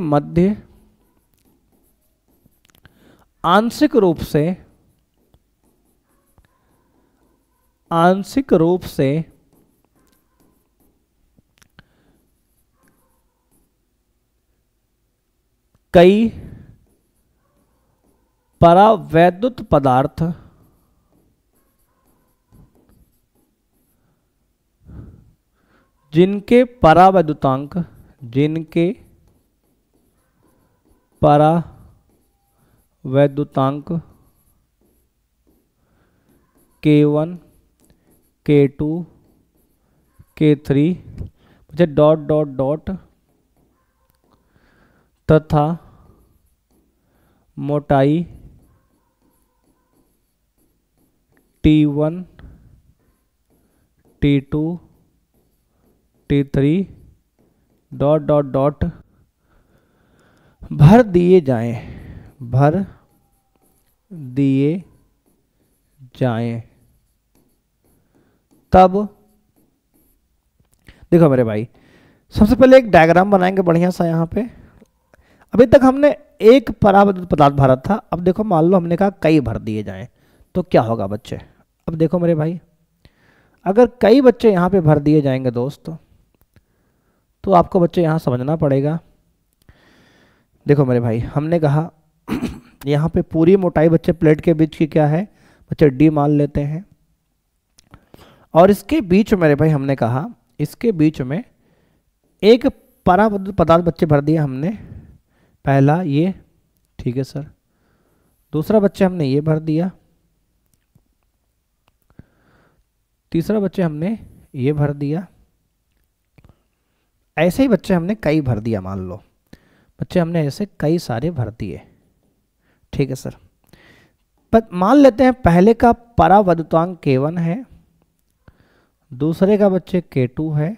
मध्य आंशिक रूप से कई परावैद्युत पदार्थ जिनके परावैद्युतांक K1 K2 K3 मुझे डॉट डॉट डॉट तथा मोटाई T1 T2 T3 dot dot dot भर दिए जाएं, तब देखो मेरे भाई सबसे पहले एक डायग्राम बनाएंगे बढ़िया सा। यहाँ पे अभी तक हमने एक परावैद्युत पदार्थ भरा था, अब देखो मान लो हमने कहा कई भर दिए जाएं तो क्या होगा बच्चे। अब देखो मेरे भाई अगर कई बच्चे यहाँ पे भर दिए जाएंगे दोस्त, तो आपको बच्चे यहाँ समझना पड़ेगा। देखो मेरे भाई हमने कहा यहाँ पे पूरी मोटाई बच्चे प्लेट के बीच की क्या है बच्चे डी मान लेते हैं, और इसके बीच मेरे भाई हमने कहा इसके बीच में एक परावैद्युत पदार्थ बच्चे भर दिया हमने, पहला ये, ठीक है सर, दूसरा बच्चे हमने ये भर दिया, तीसरा बच्चे हमने ये भर दिया, ऐसे ही बच्चे हमने कई भर दिया। मान लो बच्चे हमने ऐसे कई सारे भर दिए, ठीक है सर। पर मान लेते हैं पहले का परावैद्युतांक K1 है, दूसरे का बच्चे K2 है,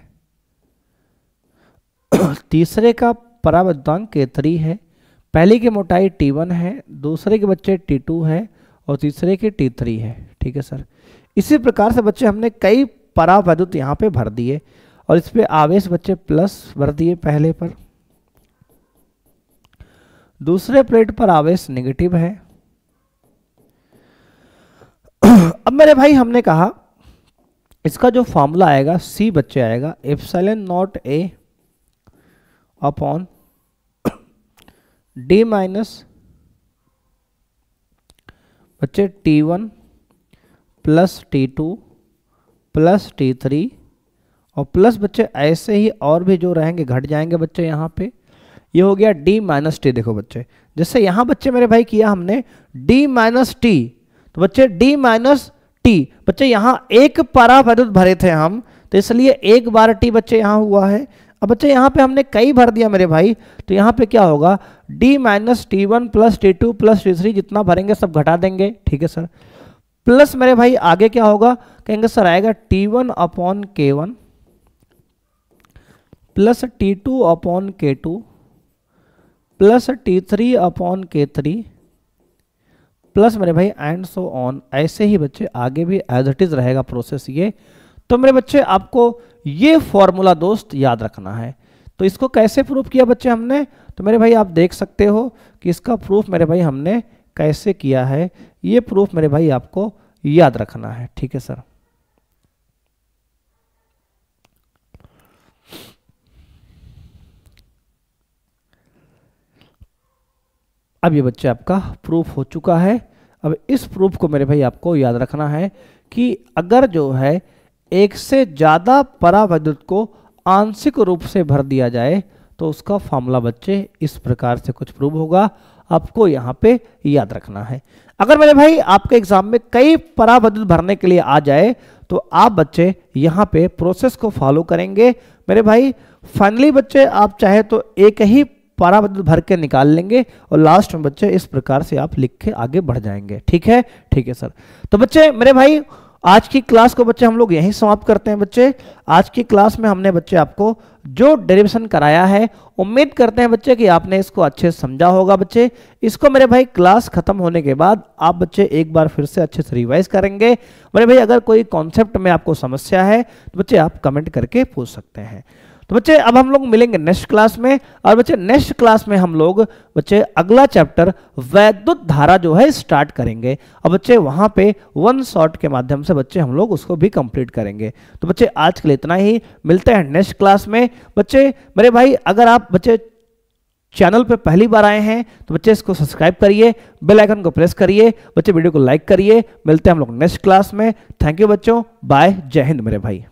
तीसरे का परावैद्युतांक K3 है, पहले की मोटाई T1 है, दूसरे के बच्चे T2 है और तीसरे के T3 है, ठीक है सर। इसी प्रकार से बच्चे हमने कई परावैद्युत यहाँ पे भर दिए और इस पे आवेश बच्चे प्लस भर दिए पहले पर, दूसरे प्लेट पर आवेश नेगेटिव है। अब मेरे भाई हमने कहा इसका जो फॉर्मूला आएगा C बच्चे आएगा epsilon not A upon D minus बच्चे T1 plus T2 plus T3 और प्लस बच्चे ऐसे ही और भी जो रहेंगे घट जाएंगे बच्चे यहाँ पे, ये हो गया D माइनस टी। देखो बच्चे जैसे यहाँ बच्चे मेरे भाई किया हमने D माइनस टी, तो बच्चे D माइनस टी बच्चे यहाँ एक परावैद्युत भरे थे हम, तो इसलिए एक बार T बच्चे यहाँ हुआ है। अब बच्चे यहाँ पे हमने कई भर दिया मेरे भाई, तो यहाँ पे क्या होगा D minus T1 plus T2 plus T3 जितना भरेंगे सब घटा देंगे, ठीक है सर। प्लस मेरे भाई आगे क्या होगा, कहेंगे सर आएगा T1 upon K1 plus T2 upon K2 plus T3 upon K3 plus मेरे भाई एंड सो ऑन। ऐसे ही बच्चे आगे भी एज इट इज रहेगा प्रोसेस ये। तो मेरे बच्चे आपको ये फॉर्मूला दोस्त याद रखना है। तो इसको कैसे प्रूफ किया बच्चे हमने, तो मेरे भाई आप देख सकते हो कि इसका प्रूफ मेरे भाई हमने कैसे किया है। ये प्रूफ मेरे भाई आपको याद रखना है, ठीक है सर। अब ये बच्चे आपका प्रूफ हो चुका है। अब इस प्रूफ को मेरे भाई आपको याद रखना है कि अगर जो है एक से ज्यादा परावैद्युत को आंशिक रूप से भर दिया जाए तो उसका फॉर्मूला बच्चे इस प्रकार से कुछ प्रूव होगा, आपको यहाँ पे याद रखना है। अगर मेरे भाई आपके एग्जाम में कई परावैद्युत भरने के लिए आ जाए तो आप बच्चे यहाँ पे प्रोसेस को फॉलो करेंगे मेरे भाई। फाइनली बच्चे आप चाहे तो एक ही परावैद्युत भर के निकाल लेंगे और लास्ट में बच्चे इस प्रकार से आप लिख के आगे बढ़ जाएंगे, ठीक है। ठीक है सर। तो बच्चे मेरे भाई आज की क्लास को बच्चे हम लोग यहीं समाप्त करते हैं। बच्चे आज की क्लास में हमने बच्चे आपको जो डेरिवेशन कराया है, उम्मीद करते हैं बच्चे कि आपने इसको अच्छे से समझा होगा। बच्चे इसको मेरे भाई क्लास खत्म होने के बाद आप बच्चे एक बार फिर से अच्छे से रिवाइज करेंगे। मेरे भाई अगर कोई कॉन्सेप्ट में आपको समस्या है तो बच्चे आप कमेंट करके पूछ सकते हैं। तो बच्चे अब हम लोग मिलेंगे नेक्स्ट क्लास में, और बच्चे नेक्स्ट क्लास में हम लोग बच्चे अगला चैप्टर वैद्युत धारा जो है स्टार्ट करेंगे, और बच्चे वहां पे वन शॉट के माध्यम से बच्चे हम लोग उसको भी कंप्लीट करेंगे। तो बच्चे आज के लिए इतना ही, मिलते हैं नेक्स्ट क्लास में। बच्चे मेरे भाई अगर आप बच्चे चैनल पे पहली बार आए हैं तो बच्चे इसको सब्सक्राइब करिए, बेल आइकन को प्रेस करिए, बच्चे वीडियो को लाइक करिए। मिलते हैं हम लोग नेक्स्ट क्लास में। थैंक यू बच्चों, बाय, जय हिंद मेरे भाई।